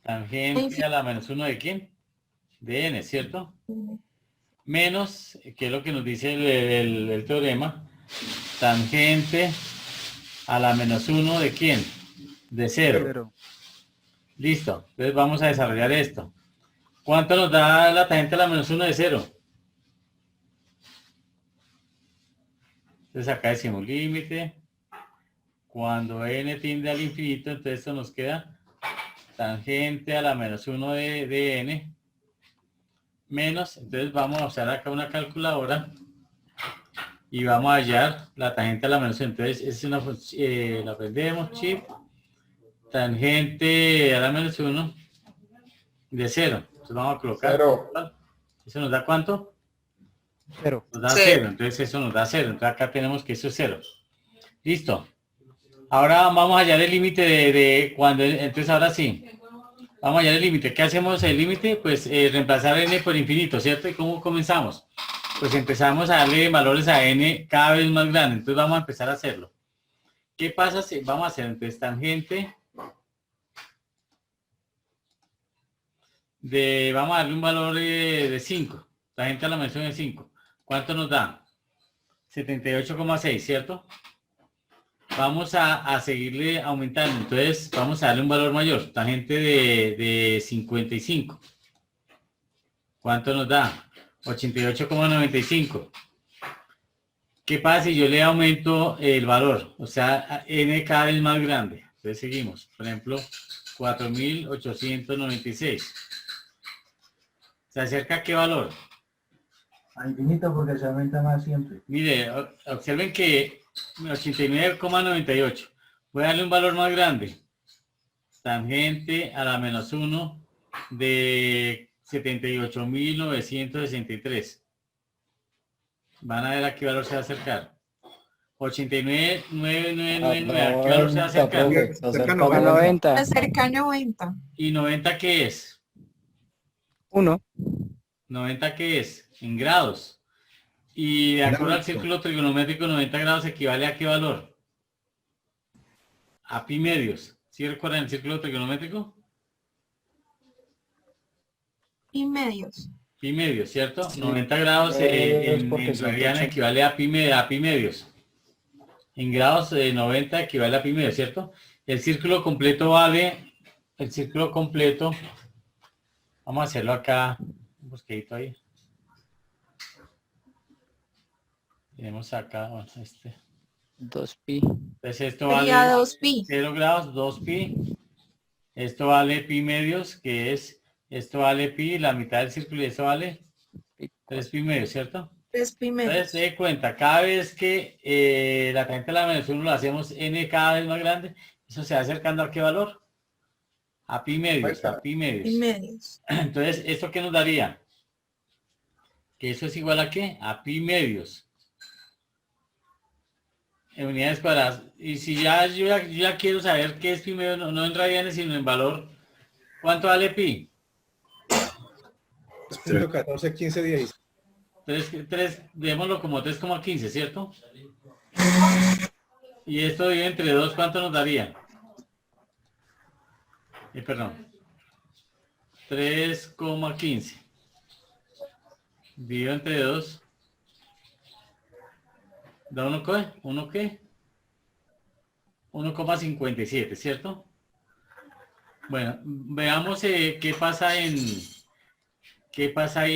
Tangente a la menos 1 de quién? De n, ¿cierto? Menos, que es lo que nos dice el teorema, tangente a la menos 1 de quién? De 0. Listo, entonces vamos a desarrollar esto. ¿Cuánto nos da la tangente a la menos 1 de 0? Entonces acá decimos límite. Cuando n tiende al infinito, entonces esto nos queda tangente a la menos 1 de n menos, entonces vamos a usar acá una calculadora y vamos a hallar la tangente a la menos 1. Entonces es una la aprendemos, chip, tangente a la menos 1 de 0. Entonces vamos a colocar 0. ¿Eso nos da cuánto? 0. Nos da 0. 0, entonces eso nos da 0. Entonces acá tenemos que eso es 0. Listo. Ahora vamos a hallar el límite de cuando, entonces ahora sí. Vamos a hallar el límite. ¿Qué hacemos el límite? Pues reemplazar n por infinito, ¿cierto? ¿Y cómo comenzamos? Pues empezamos a darle valores a n cada vez más grandes. Entonces vamos a empezar a hacerlo. ¿Qué pasa si vamos a hacer entonces tangente de, vamos a darle un valor de 5, tangente a la mención de 5. ¿Cuánto nos da? 78,6, ¿cierto? Vamos a seguirle aumentando, entonces vamos a darle un valor mayor, tangente de 55. ¿Cuánto nos da? 88,95. ¿Qué pasa si yo le aumento el valor? O sea, n cada vez más grande. Entonces seguimos, por ejemplo, 4896. ¿Se acerca a qué valor? A infinito porque se aumenta más siempre. Mire, observen que 89,98. Voy a darle un valor más grande. Tangente a la menos 1 de 78.963. Van a ver a qué valor se va a acercar. 89,999. ¿A qué valor se va a acercar? Cercano A 90. Cerca a 90. ¿Y 90 qué es? 1. 90 qué es? En grados. Y de acuerdo al círculo trigonométrico, 90 grados equivale a qué valor? A pi medios. ¿Sí recuerdan el círculo trigonométrico? pi medios. Pi medios, ¿cierto? 90 grados porque en son radian 80. equivale a pi medios. En grados 90 equivale a pi medios, ¿cierto? El círculo completo vale, el círculo completo, vamos a hacerlo acá, un busquedito ahí. Tenemos acá, bueno, 2pi. Entonces esto vale Sería 2 pi. 0 grados, 2 pi. Esto vale pi medios, que es, esto vale pi, la mitad del círculo, y esto vale 3 pi medios, ¿cierto? 3 pi medios. Entonces, se dé cuenta, cada vez que la tangente a la menos 1 lo hacemos n cada vez más grande, eso se va acercando a qué valor? A pi medios, a pi medios. Pi medios. Entonces, ¿esto qué nos daría? Que eso es igual a qué? A pi medios. En unidades cuadradas. Y si yo ya quiero saber qué es pi medio, no en radianes, sino en valor, ¿cuánto vale pi? 3.14, 15, 16. 3, démoslo como 3,15, ¿cierto? Y esto dividido entre 2, ¿cuánto nos daría? Perdón. 3,15. Dividido entre 2. ¿Da uno qué? ¿Uno qué? 1,57, ¿cierto? Bueno, veamos qué pasa ahí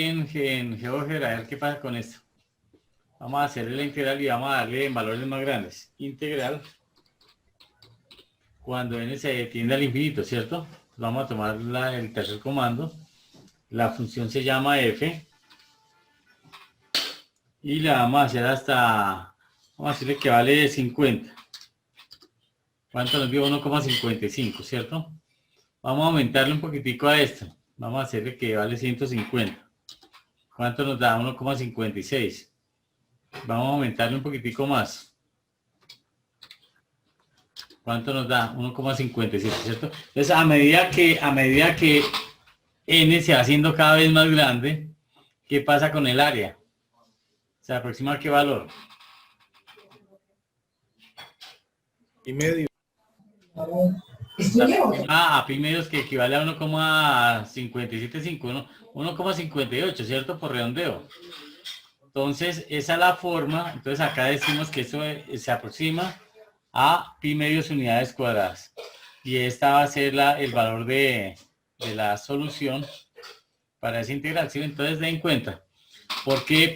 en GeoGebra, a ver qué pasa con esto. Vamos a hacerle la integral y vamos a darle en valores más grandes. Integral cuando n se tiende al infinito, ¿cierto? Vamos a tomar el tercer comando. La función se llama f. Y la vamos a hacer hasta, vamos a decirle que vale 50. ¿Cuánto nos dio? 1,55, ¿cierto? Vamos a aumentarle un poquitico a esto. Vamos a hacerle que vale 150. ¿Cuánto nos da? 1,56. Vamos a aumentarle un poquitico más. ¿Cuánto nos da? 1,57, ¿cierto? Entonces, a medida que n se va haciendo cada vez más grande, ¿qué pasa con el área? ¿Se aproxima a qué valor? Y medio. A pi medios, que equivale a 1,575, ¿no? 1,58, ¿cierto? Por redondeo. Entonces, esa es la forma. Entonces, acá decimos que eso se aproxima a pi medios unidades cuadradas. Y esta va a ser el valor de la solución para esa integral, ¿sí? Entonces, den en cuenta. ¿Por qué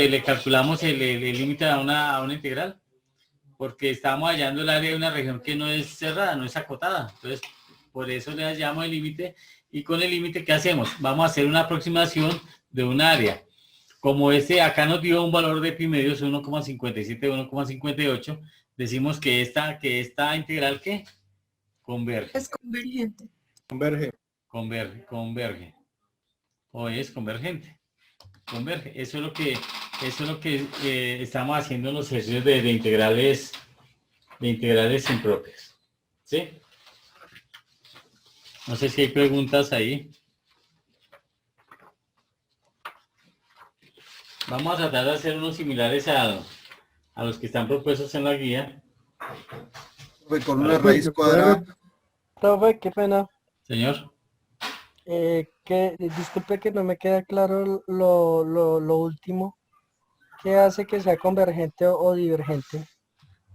le calculamos el límite a una integral? Porque estamos hallando el área de una región que no es cerrada, no es acotada. Entonces, por eso le llamo el límite. Y con el límite, ¿qué hacemos? Vamos a hacer una aproximación de un área. Como acá nos dio un valor de pi medios 1,57, 1,58, decimos que esta integral, ¿qué? Converge. Es convergente. Converge. O es convergente. Converge. Eso es lo que estamos haciendo en los ejercicios de integrales impropias. ¿Sí? No sé si hay preguntas ahí. Vamos a tratar de hacer unos similares a los que están propuestos en la guía. Con una raíz cuadrada. Profe, qué pena. Señor. Disculpe que no me queda claro lo último. ¿Qué hace que sea convergente o divergente?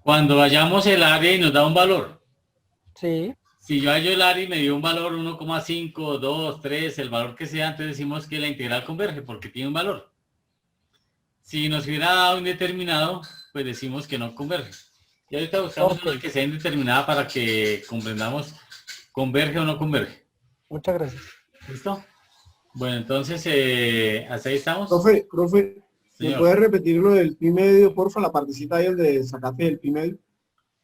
Cuando hallamos el área y nos da un valor. Sí. Si yo hallo el área y me dio un valor 1,5, 2, 3, el valor que sea, entonces decimos que la integral converge porque tiene un valor. Si nos hubiera dado indeterminado, pues decimos que no converge. Y ahorita buscamos una que sea indeterminada para que comprendamos converge o no converge. Muchas gracias. ¿Listo? Bueno, entonces, ¿hasta ahí estamos? Profe, ¿me Señor. puede repetir lo del pi medio, porfa? La partecita ahí donde sacaste el pi medio.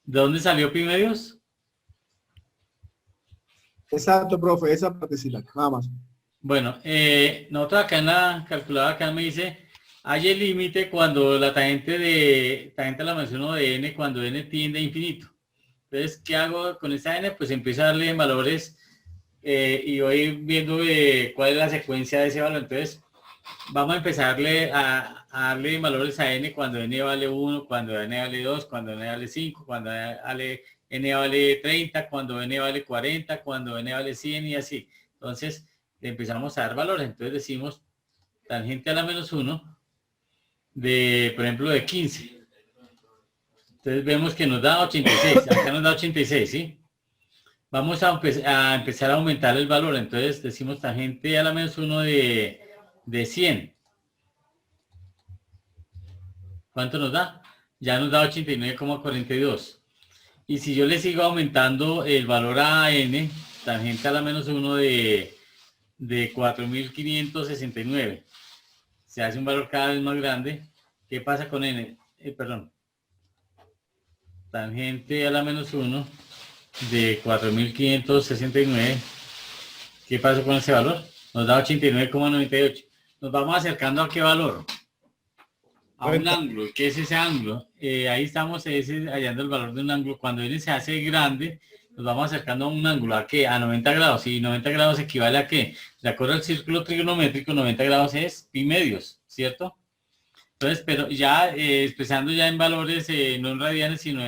¿De dónde salió pi medios? Exacto, profe, esa partecita, nada más. Bueno, nosotros acá en la calculadora acá me dice, hay el límite cuando la tangente la menciono de n, cuando n tiende a infinito. Entonces, ¿qué hago con esta n? Pues empiezo a darle valores y voy viendo cuál es la secuencia de ese valor. Entonces, vamos a empezarle a darle valores a n cuando n vale 1, cuando n vale 2, cuando n vale 5, cuando n vale 30, cuando n vale 40, cuando n vale 100 y así. Entonces, le empezamos a dar valores. Entonces decimos tangente a la menos 1 de, por ejemplo, de 15. Entonces vemos que nos da 86. Acá nos da 86, ¿sí? Vamos a empezar a aumentar el valor. Entonces decimos tangente a la menos 1 de 100. ¿Cuánto nos da? Ya nos da 89,42. Y si yo le sigo aumentando el valor a n, tangente a la menos 1 de 4.569, se hace un valor cada vez más grande. ¿Qué pasa con n? Perdón. Tangente a la menos 1 de 4.569. ¿Qué pasa con ese valor? Nos da 89,98. Nos vamos acercando ¿a qué valor? A un ángulo. ¿Qué es ese ángulo? Ahí estamos hallando el valor de un ángulo. Cuando n se hace grande, nos vamos acercando a un ángulo. ¿A qué? A 90 grados. ¿Y 90 grados equivale a qué? De acuerdo al círculo trigonométrico, 90 grados es pi medios, ¿cierto? Entonces, pero ya expresando ya en valores, no en radianes, sino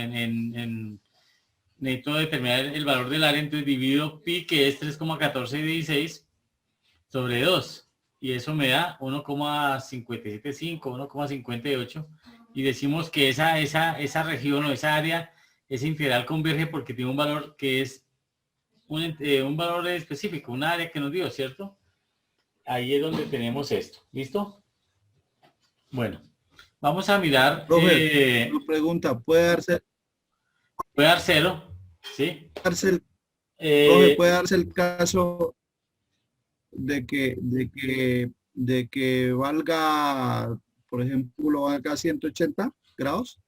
necesito determinar el valor del área. Entonces divido pi, que es 3,1416, sobre 2. Y eso me da 1,575, 1,58. Y decimos que esa región o esa área, esa integral converge porque tiene un valor que es un valor específico, un área que nos dio, ¿cierto? Ahí es donde tenemos esto. ¿Listo? Bueno, vamos a mirar. Profe, una pregunta, ¿puede darse dar 0? ¿Sí? profe, puede darse el caso de que valga, por ejemplo, valga 180 grados?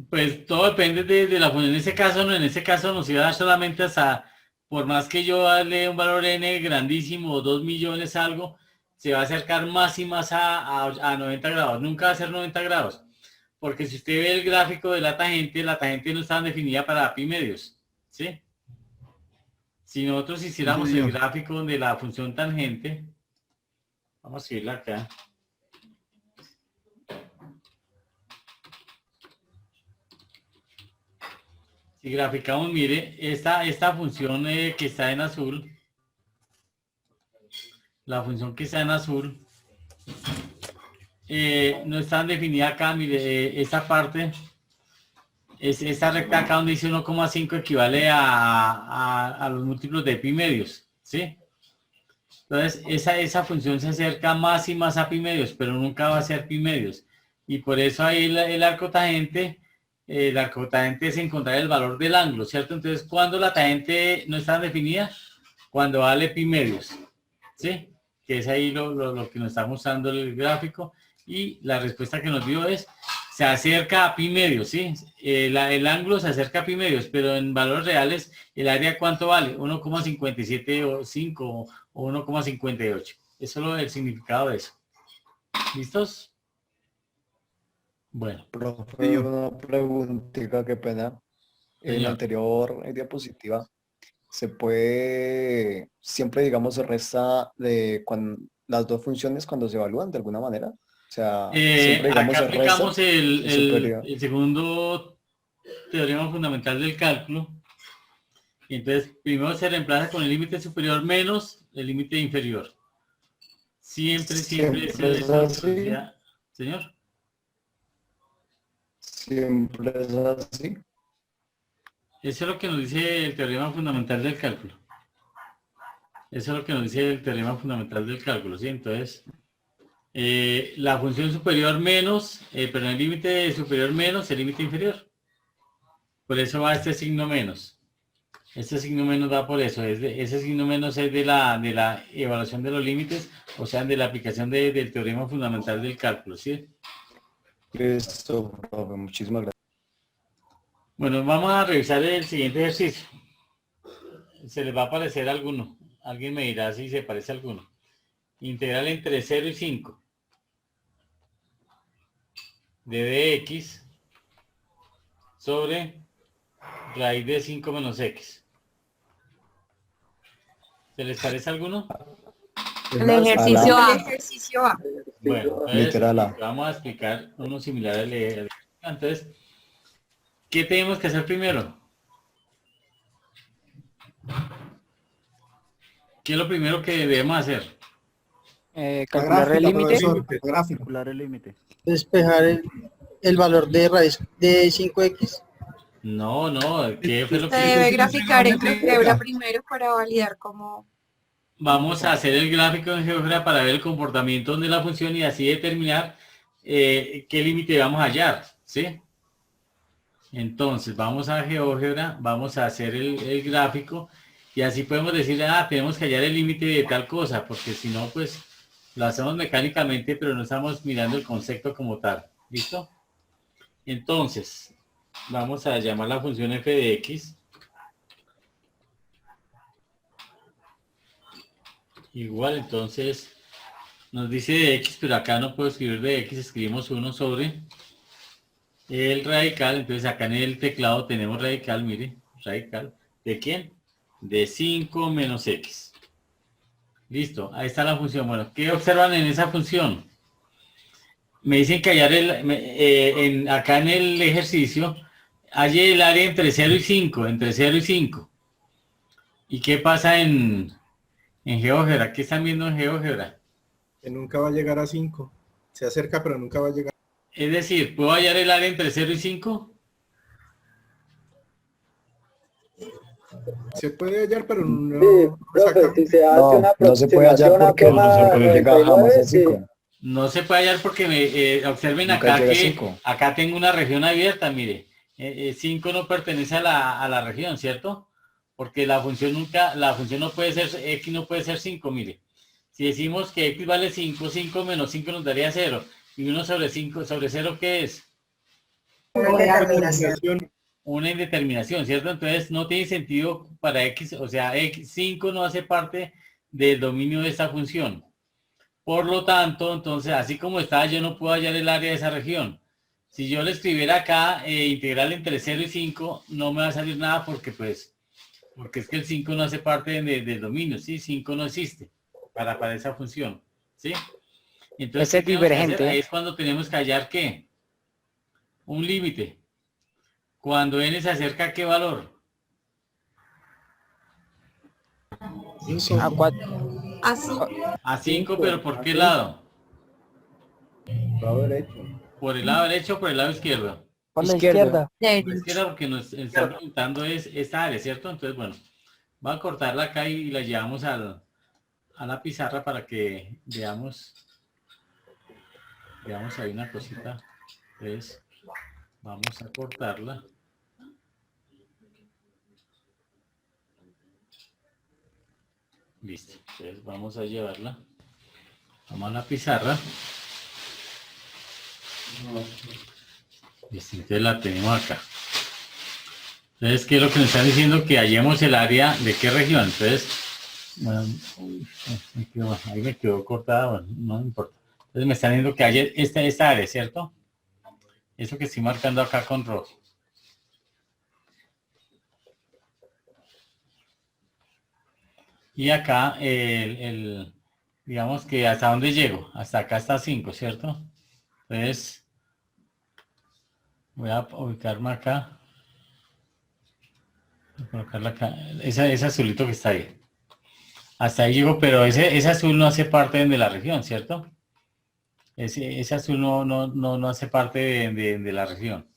Pues todo depende de la función. En ese caso, no, en ese caso nos iba a dar solamente hasta, por más que yo darle un valor n grandísimo, 2 millones algo, se va a acercar más y más a 90 grados. Nunca va a ser 90 grados. Porque si usted ve el gráfico de la tangente no está definida para pi medios, ¿sí? Si nosotros hiciéramos el gráfico de la función tangente, vamos a escribirla acá. Si graficamos, mire, esta función que está en azul, la función que está en azul, no está definida acá. Mire, esta parte, esta recta acá donde dice 1,5 equivale a los múltiplos de pi medios, ¿sí? Entonces, esa función se acerca más y más a pi medios, pero nunca va a ser pi medios. Y por eso ahí el arco tangente es encontrar el valor del ángulo, ¿cierto? Entonces, cuando la tangente no está definida, cuando vale pi medios, ¿sí? Que es ahí lo que nos está mostrando el gráfico. Y la respuesta que nos dio es, se acerca a pi medios, ¿sí? El ángulo se acerca a pi medios, pero en valores reales, ¿el área cuánto vale? 1,57 o 1,58. Eso es el significado de eso. ¿Listos? Bueno. Profe, una preguntita, qué pena. En la anterior diapositiva, se puede, siempre digamos, se resta de las dos funciones cuando se evalúan de alguna manera. O sea, siempre digamos acá aplicamos el el segundo teorema fundamental del cálculo. Y entonces, primero se reemplaza con el límite superior menos el límite inferior. Siempre es así. Señor. Siempre es así. Eso es lo que nos dice el teorema fundamental del cálculo. Eso es lo que nos dice el teorema fundamental del cálculo, ¿sí? Entonces, la función superior menos, pero el límite superior menos el límite inferior. Por eso va este signo menos. Este signo menos va por eso. Ese signo menos es de la evaluación de los límites, o sea, de la aplicación del teorema fundamental del cálculo, ¿sí? Listo, profe, muchísimas gracias. Bueno, vamos a revisar el siguiente ejercicio. Se les va a aparecer alguno. Alguien me dirá si se parece a alguno. Integral entre 0 y 5 de dx sobre raíz de 5 menos x. ¿Se les parece alguno? El ejercicio A. El ejercicio A. Bueno, entonces, vamos a explicar uno similar al de... Entonces, ¿qué tenemos que hacer primero? ¿Qué es lo primero que debemos hacer? La Calcular el gráfica, límite. profesor, la gráfica. Calcular el límite. Despejar el valor de raíz de 5x. No, ¿qué fue lo Se que debe graficar en GeoGebra primero para validar cómo... vamos a hacer el gráfico en GeoGebra para ver el comportamiento de la función y así determinar qué límite vamos a hallar, ¿sí? Entonces, vamos a GeoGebra, vamos a hacer el gráfico y así podemos decir, tenemos que hallar el límite de tal cosa, porque si no, pues lo hacemos mecánicamente, pero no estamos mirando el concepto como tal. ¿Listo? Entonces, vamos a llamar la función f de x. Igual, entonces, nos dice de x, pero acá no puedo escribir de x, escribimos 1 sobre el radical. Entonces, acá en el teclado tenemos radical, mire, radical. ¿De quién? De 5 menos x. Listo, ahí está la función. Bueno, ¿qué observan en esa función? Me dicen que hallar acá en el ejercicio, halle el área entre 0 y 5, entre 0 y 5. ¿Y qué pasa en GeoGebra? ¿Qué están viendo en GeoGebra? Que nunca va a llegar a 5. Se acerca, pero nunca va a llegar. Es decir, ¿puedo hallar el área entre 0 y 5? Se puede hallar, pero no, Si se hace No, una no se puede hallar porque no llega jamás a 5. No se puede hallar porque observen Nunca acá llega a que 5. acá tengo una región abierta, mire. 5 no pertenece a la región, ¿cierto? Porque la función no puede ser, x no puede ser 5, mire. Si decimos que x vale 5, 5 menos 5 nos daría 0. Y 1 sobre 5, sobre 0, ¿qué es? Una indeterminación, ¿cierto? Entonces no tiene sentido para x, o sea, x5 no hace parte del dominio de esta función. Por lo tanto, entonces, así como está, yo no puedo hallar el área de esa región. Si yo le escribiera acá integral entre 0 y 5, no me va a salir nada porque es que el 5 no hace parte del dominio, ¿sí? 5 no existe para esa función, ¿sí? Entonces, Ese es ¿qué tenemos que hacer? divergente. Ahí es cuando tenemos que hallar, ¿qué? Un límite. Cuando n se acerca, ¿a qué valor? A 4. Así. A 5, pero ¿por qué lado? Lado derecho. ¿Por el lado derecho o por el lado izquierdo? Por la Izquierda. izquierda. Por la izquierda porque nos está preguntando es esta área, ¿cierto? Entonces, bueno, voy a cortarla acá y la llevamos a la pizarra para que veamos ahí una cosita. Entonces, vamos a cortarla. Listo. Entonces, vamos a llevarla. Vamos a la pizarra. Listo, entonces la tenemos acá. Entonces, ¿qué es lo que nos están diciendo? Que hallemos el área de qué región. Entonces, bueno, ahí me quedó cortada, bueno, no importa. Entonces me están diciendo que halle esta área, ¿cierto? Eso que estoy marcando acá con rojo. Y acá, digamos que hasta dónde llego. Hasta acá está 5, ¿cierto? Entonces, voy a ubicarme acá. Voy a colocarla acá. Ese azulito que está ahí. Hasta ahí llego, pero ese azul no hace parte de la región, ¿cierto? Ese azul no hace parte de la región.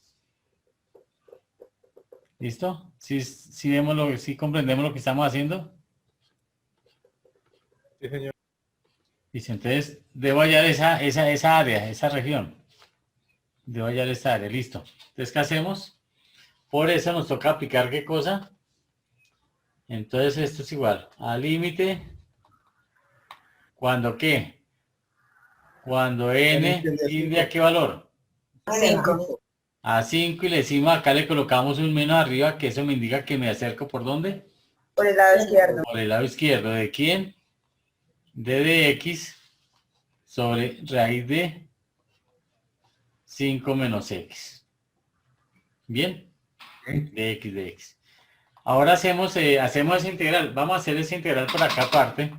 ¿Listo? ¿Sí vemos sí comprendemos lo que estamos haciendo? Sí, señor. Dice, entonces, debo hallar esa área, esa región. Debo hallar esta área, listo. Entonces, ¿qué hacemos? Por eso nos toca aplicar ¿qué cosa? Entonces, esto es igual a límite. ¿Cuándo qué? Cuando n tiende a qué valor? 5. A 5 y le decimos acá le colocamos un menos arriba, que eso me indica que me acerco ¿por dónde? Por el lado izquierdo. Por el lado izquierdo. ¿De quién? De x sobre raíz de 5 menos x. ¿Bien? De x. Ahora hacemos esa integral. Vamos a hacer esa integral por acá aparte.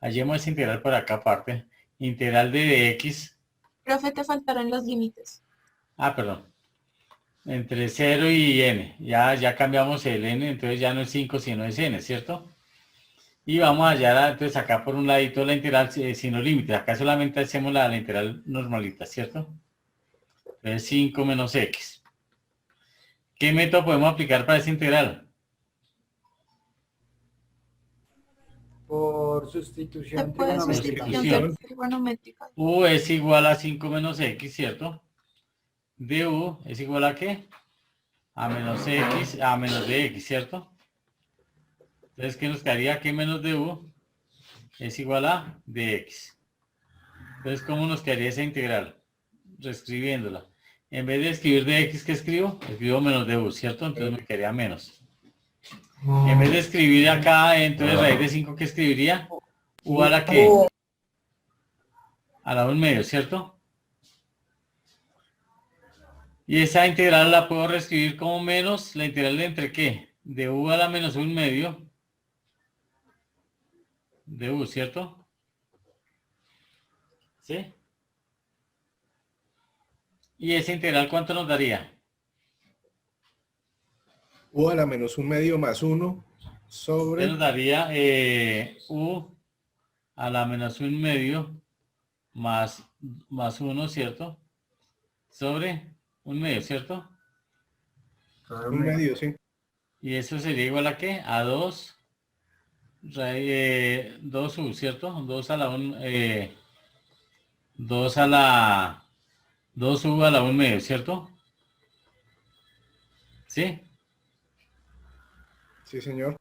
Hallemos esa integral por acá aparte. Integral de x. Profe, te faltaron los límites. Perdón. Entre 0 y n. Ya cambiamos el n, entonces ya no es 5, sino es n, ¿cierto? Y vamos a hallar, entonces acá por un ladito la integral sin los límites. Acá solamente hacemos la integral normalita, ¿cierto? Entonces 5 menos x. ¿Qué método podemos aplicar para esa integral? Por Se sustitución puede trigonométrica. sustitución trigonométrica. U es igual a 5 menos x, ¿cierto? Du es igual a ¿qué? A menos x, a menos dx, ¿cierto? Entonces, ¿qué nos quedaría? Que menos du es igual a dx. Entonces, ¿cómo nos quedaría esa integral? Reescribiéndola. En vez de escribir dx, ¿qué escribo? Escribo menos du, ¿cierto? Entonces me quedaría menos. En vez de escribir acá, entonces raíz de 5, ¿qué escribiría? U a la ¿qué? A la 1/2, ¿cierto? Y esa integral la puedo reescribir como menos la integral de entre qué? De u a la menos 1/2 de u, ¿cierto? ¿Sí? ¿Y esa integral cuánto nos daría? U a la menos 1/2 más 1 sobre... Nos daría u a la menos 1/2 más 1, ¿cierto? Sobre 1/2, ¿cierto? 1/2, sí. Y eso sería igual a ¿qué? A 2 2u, ¿cierto? 2 a la 1, 2 a la 2u a la 1/2, ¿cierto? ¿Sí? Sí, señor.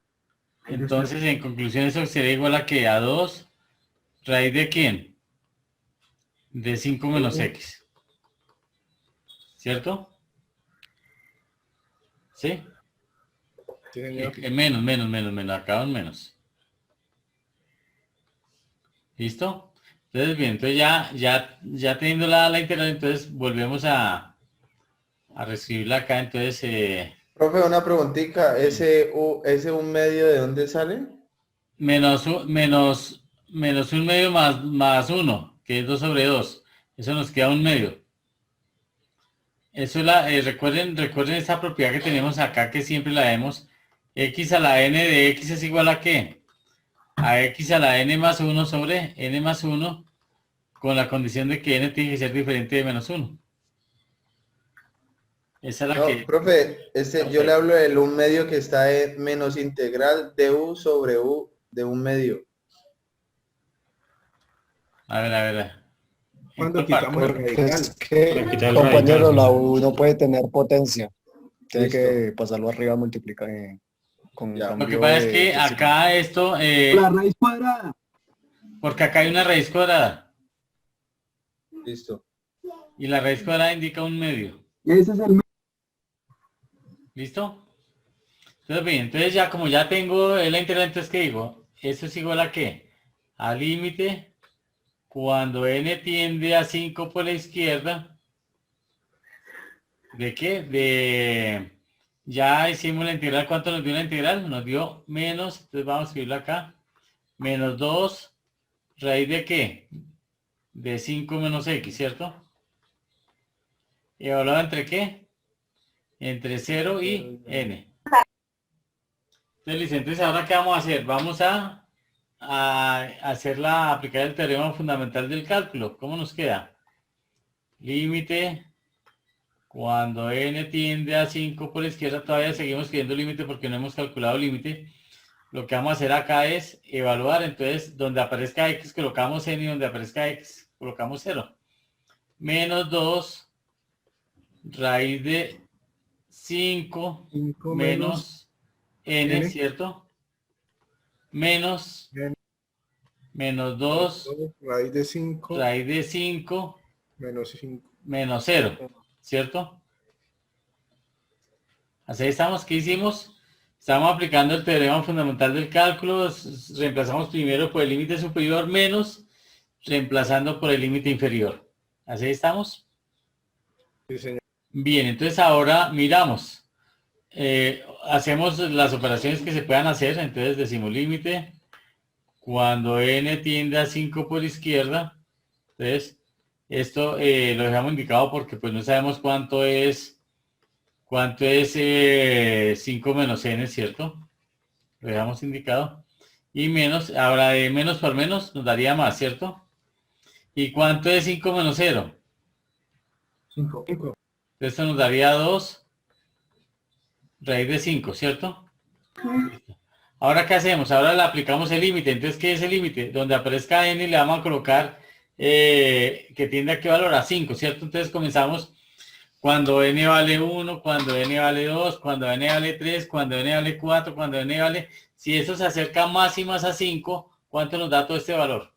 Entonces, en conclusión, eso sería igual a ¿qué? A 2 raíz de ¿quién? De 5 menos x. ¿Cierto? ¿Sí? Sí, señor. Menos, acá un menos. ¿Listo? Entonces, bien, entonces ya teniendo la integral, entonces volvemos a reescribirla acá, entonces... Profe, una preguntita, ¿ese 1/2 de dónde sale? menos 1/2 más 1, que es 2 sobre 2. Eso nos queda 1/2. Eso recuerden esta propiedad que tenemos acá, que siempre la vemos. X a la n de x es igual a ¿qué? A x a la n más 1 sobre n más 1, con la condición de que n tiene que ser diferente de menos 1. Esa es la No, que... profe, yo le hablo del 1/2 que está en menos integral de u sobre u de 1/2. A ver. Cuando quitamos el radical. Es que, compañero, la U no puede tener potencia. Tiene que pasarlo arriba a multiplicar con Ya. cambio Lo que pasa es de que acá esto... La raíz cuadrada. porque acá hay una raíz cuadrada. Listo. Y la raíz cuadrada indica 1/2. Ese es el... ¿Listo? Entonces, bien, entonces ya como ya tengo la integral, entonces ¿qué digo? Eso es igual a ¿qué? A límite cuando n tiende a 5 por la izquierda. ¿De qué? Ya hicimos la integral. ¿Cuánto nos dio la integral? Nos dio menos, entonces vamos a escribirlo acá. Menos 2 raíz de ¿qué? De 5 menos x, ¿cierto? ¿Y evaluado entre qué? Entre 0 y n. Entonces, listo. Entonces, ¿ahora qué vamos a hacer? Vamos a aplicar el teorema fundamental del cálculo. ¿Cómo nos queda? Límite cuando n tiende a 5 por la izquierda. Todavía seguimos escribiendo límite porque no hemos calculado límite. Lo que vamos a hacer acá es evaluar. Entonces, donde aparezca x colocamos n y donde aparezca x colocamos 0. Menos 2 raíz de 5 menos n, ¿cierto? Menos 2 raíz de 5 menos 5 menos 0, ¿cierto? Así estamos. ¿Qué hicimos? Estamos aplicando el teorema fundamental del cálculo. Reemplazamos primero por el límite superior menos, reemplazando por el límite inferior. ¿Así estamos? Sí, señor. Bien, entonces ahora miramos. Hacemos las operaciones que se puedan hacer. Entonces decimos límite cuando n tiende a 5 por izquierda. Entonces esto lo dejamos indicado porque pues no sabemos cuánto es 5 menos n, ¿cierto? Lo dejamos indicado. Y menos, ahora de menos por menos nos daría más, ¿cierto? ¿Y cuánto es 5 menos 0? 5. Esto nos daría 2 raíz de 5, ¿cierto? Listo. Ahora, ¿qué hacemos? Ahora le aplicamos el límite. Entonces, ¿qué es el límite? Donde aparezca n le vamos a colocar que tiende a qué valor, a 5, ¿cierto? Entonces comenzamos cuando n vale 1, cuando n vale 2, cuando n vale 3, cuando n vale 4, cuando n vale... Si eso se acerca más y más a 5, ¿cuánto nos da todo este valor?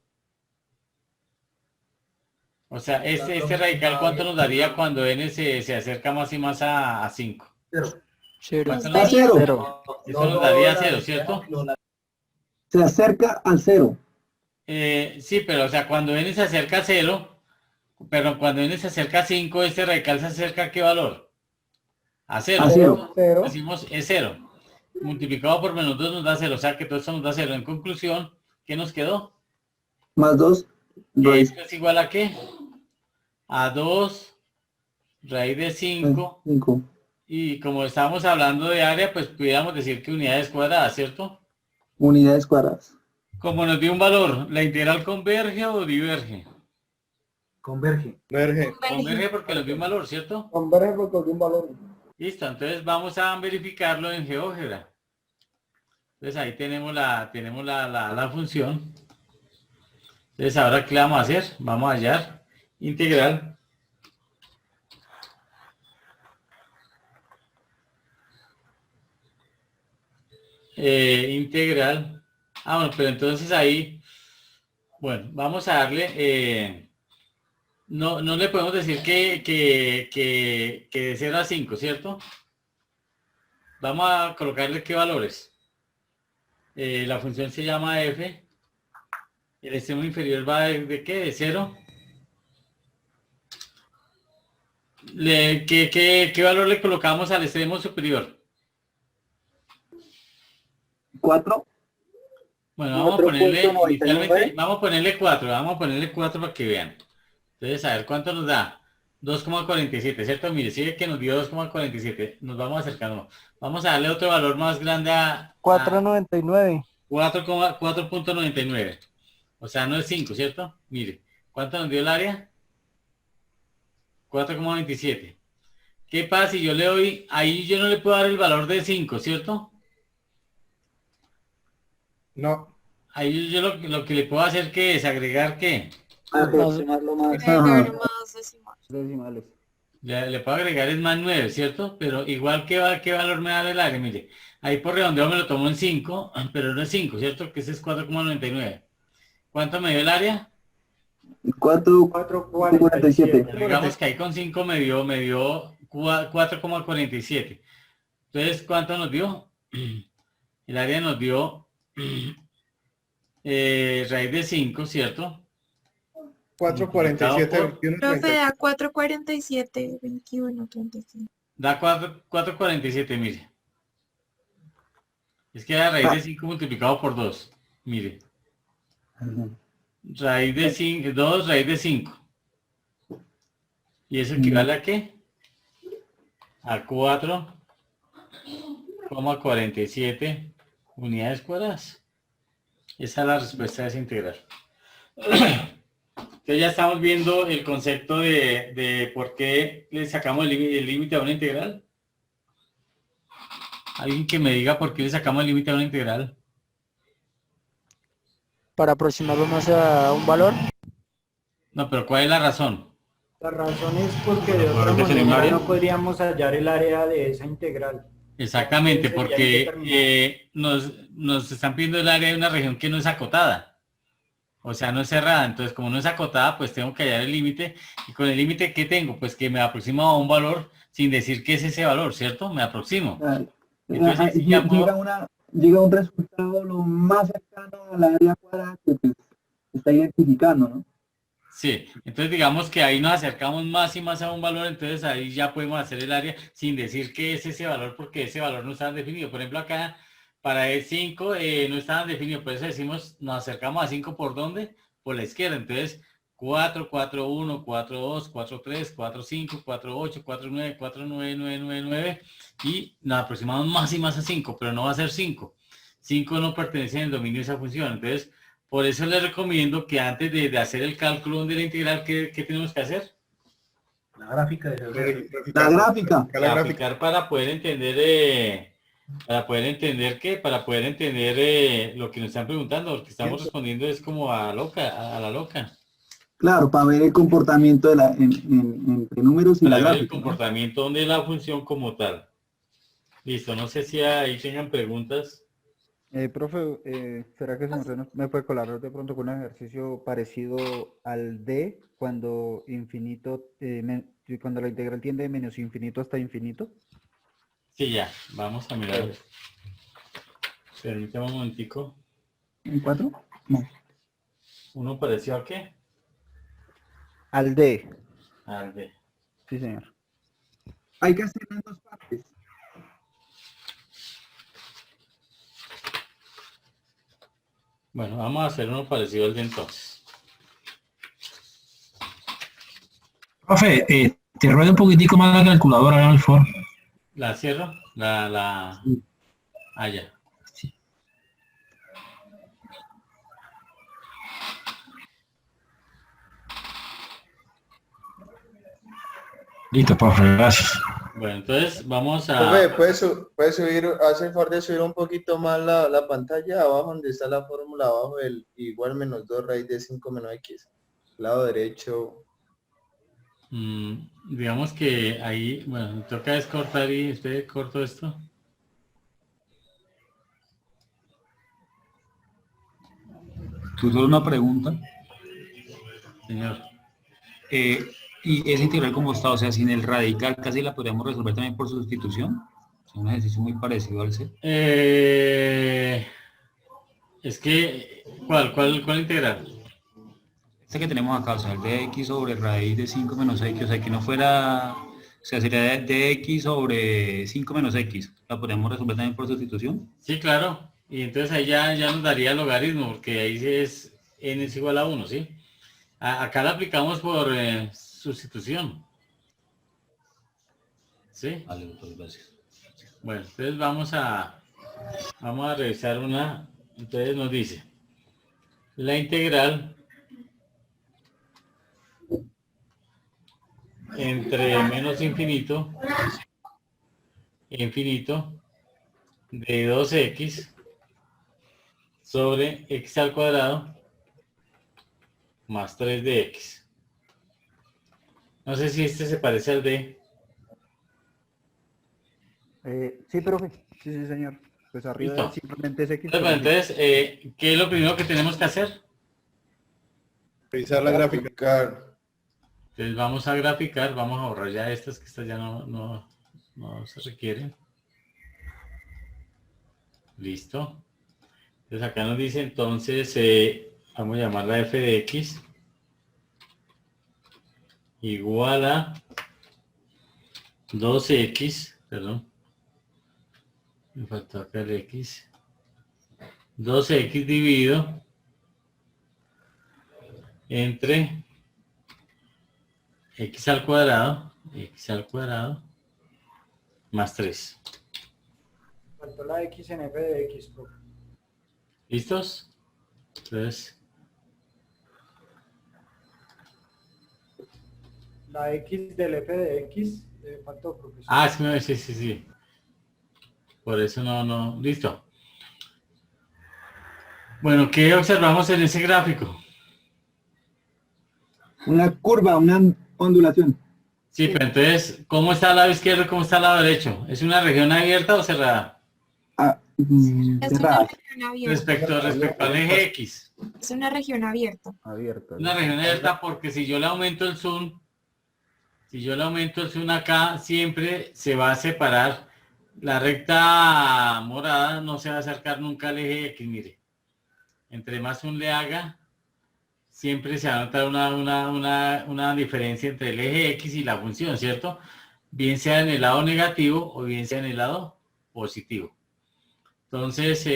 O sea, este radical, ¿cuánto nos daría cuando n se acerca más y más a 5? 0. ¿Cuánto A nos- 0. Eso nos daría 0, ¿cierto? Se acerca al 0. Sí, pero o sea, cuando n se acerca a 0, pero cuando n se acerca a 5, este radical se acerca a qué valor? A 0. A 0. Decimos es 0. Multiplicado por menos 2 nos da 0, o sea que todo esto nos da 0. En conclusión, ¿qué nos quedó? Más 2. Raíz. Esto es igual a qué? A 2 raíz de 5. 5. Y como estábamos hablando de área, pues pudiéramos decir que unidades cuadradas, ¿cierto? Unidades cuadradas. Como nos dio un valor, ¿la integral converge o diverge? Converge. Verge. Converge porque nos dio un valor, ¿cierto? Converge porque un valor. Listo, entonces vamos a verificarlo en GeoGebra. Entonces ahí tenemos la función. Entonces ahora, ¿qué le vamos a hacer? Vamos a hallar integral. Integral. Bueno, pero entonces ahí, bueno, vamos a darle, no le podemos decir que de 0 a 5, ¿cierto? Vamos a colocarle qué valores. La función se llama f. El extremo inferior va de qué? De 0. ¿Qué valor le colocamos al extremo superior? 4. Bueno, vamos a ponerle, 4.99. inicialmente, vamos a ponerle 4, vamos a ponerle 4 para que vean. Entonces, a ver, ¿cuánto nos da? 2,47, ¿cierto? Mire, sigue que nos dio 2,47, nos vamos acercando. Vamos a darle otro valor más grande a 4.99. 4.99. O sea, no es 5, ¿cierto? Mire, ¿cuánto nos dio el área? 4,27. ¿Qué pasa si yo le doy, ahí yo no le puedo dar el valor de 5, ¿cierto? No. Ahí yo lo que le puedo hacer que es agregar ¿qué? Aproximarlo más. Agregar más decimales. Decimales. Le puedo agregar es más 9, ¿cierto? Pero igual ¿qué valor me da el área? Mire, ahí por redondeo me lo tomo en 5, pero no es 5, ¿cierto? Que ese es 4,99. ¿Cuánto me dio el área? 4.47. Digamos que ahí con 5 me dio 4,47. Entonces, ¿cuánto nos dio? El área nos dio raíz de 5, ¿cierto? 4.47, 21, Profe, da 4.47, 21, 35. Da 4,47, mire. Es que la raíz de 5 multiplicado por 2. Mire. Raíz de 5, 2 raíz de 5. ¿Y eso equivale a qué? A 4,47 unidades cuadradas. Esa es la respuesta de esa integral. Entonces ya estamos viendo el concepto de por qué le sacamos el límite a una integral. Alguien que me diga por qué le sacamos el límite a una integral. Para aproximarlo más a un valor. No, pero ¿cuál es la razón? La razón es porque de otra ¿Por qué se le manera marea? no podríamos hallar el área de esa integral. Exactamente, Sería porque indeterminado. nos están pidiendo el área de una región que no es acotada. O sea, no es cerrada. Entonces, como no es acotada, pues tengo que hallar el límite. Y con el límite que tengo, pues que me aproximo a un valor sin decir que es ese valor, ¿cierto? Me aproximo. Entonces, ahí sí ya puedo- Llega un resultado lo más cercano al área cuadrada que pues, está identificando, ¿no? Sí, entonces digamos que ahí nos acercamos más y más a un valor, entonces ahí ya podemos hacer el área sin decir que es ese valor, porque ese valor no está definido. Por ejemplo, acá para el 5 no estaban definidos, por eso decimos, nos acercamos a 5 ¿por dónde? Por la izquierda. Entonces 4, 4, 1, 4, 2, 4, 3, 4, 5, 4, 8, 4, 9, 4, 9, 9, 9, 9 y nos aproximamos más y más a 5, pero no va a ser 5, 5 no pertenecen al dominio de esa función. Entonces, por eso les recomiendo que antes de hacer el cálculo de la integral, ¿qué tenemos que hacer? La gráfica de La gráfica. Graficar para poder entender, lo que nos están preguntando, lo que estamos respondiendo es como a la loca. Claro, para ver el comportamiento de entre números y Para la ver el gráfica. comportamiento de la función como tal. Listo, no sé si ahí tengan preguntas. Profe, ¿será que me puede colar de pronto con un ejercicio parecido al D cuando infinito, cuando la integral tiende de menos infinito hasta infinito? Sí, ya, vamos a mirar. Permítame un momentico. ¿En 4? No. ¿Uno parecido a qué? Al D. Al D. Sí, señor. Hay que hacerlo en 2 partes. Bueno, vamos a hacer uno parecido al de entonces. Profe, te rueda un poquitico más la calculadora, ¿no? El for. ¿La cierro? Ah, ya. Sí. Listo, profe, gracias. Bueno, entonces vamos a... Profe, ¿puedes subir, hace el favor de subir un poquito más la pantalla abajo donde está la fórmula abajo, el igual menos 2 raíz de 5 menos x? Lado derecho. digamos que ahí, bueno, me toca descortar y usted corto esto. Tutor, una pregunta. Señor. Y esa integral como está, o sea, sin el radical casi la podríamos resolver también por sustitución. Es un ejercicio muy parecido al C. Es que, ¿cuál integral? Esta que tenemos acá, o sea, el de x sobre raíz de 5 menos x, o sea, que no fuera, o sea, sería de x sobre 5 menos x. ¿La podemos resolver también por sustitución? Sí, claro. Y entonces ahí ya nos daría logaritmo, porque ahí es n es igual a 1, ¿sí? Acá la aplicamos por sustitución. ¿Sí? Vale, doctor, gracias. Bueno, entonces vamos a revisar una. Entonces nos dice, la integral entre menos infinito e infinito de 2x sobre x al cuadrado más 3 de x. No sé si este se parece al D. Sí, profe. Sí, sí, señor. Pues arriba ¿Listo? simplemente es x. Entonces, ¿qué es lo primero que tenemos que hacer? Revisar la gráfica. Entonces vamos a graficar, vamos a borrar ya estas, que estas ya no se requieren. Listo. Entonces acá nos dice entonces, vamos a llamarla f de x igual a 2x, perdón. Me faltó acá el x. 2x dividido entre x al cuadrado más 3. Faltó la x en f de x, profe. ¿Listos? Entonces, La x del f de x faltó, profesor. sí. Por eso no. Listo. Bueno, ¿qué observamos en ese gráfico? Una curva, una ondulación. Sí, pero entonces, ¿cómo está al lado izquierdo y cómo está al lado derecho? ¿Es una región abierta o cerrada? Es una Cerrada. región abierta. Respecto al eje X. Es una región abierta. Abierto. Una región abierta porque si yo le aumento el zoom, acá, siempre se va a separar. La recta morada no se va a acercar nunca al eje X, mire. Entre más zoom le haga, siempre se va a notar una diferencia entre el eje X y la función, ¿cierto? Bien sea en el lado negativo o bien sea en el lado positivo. Entonces,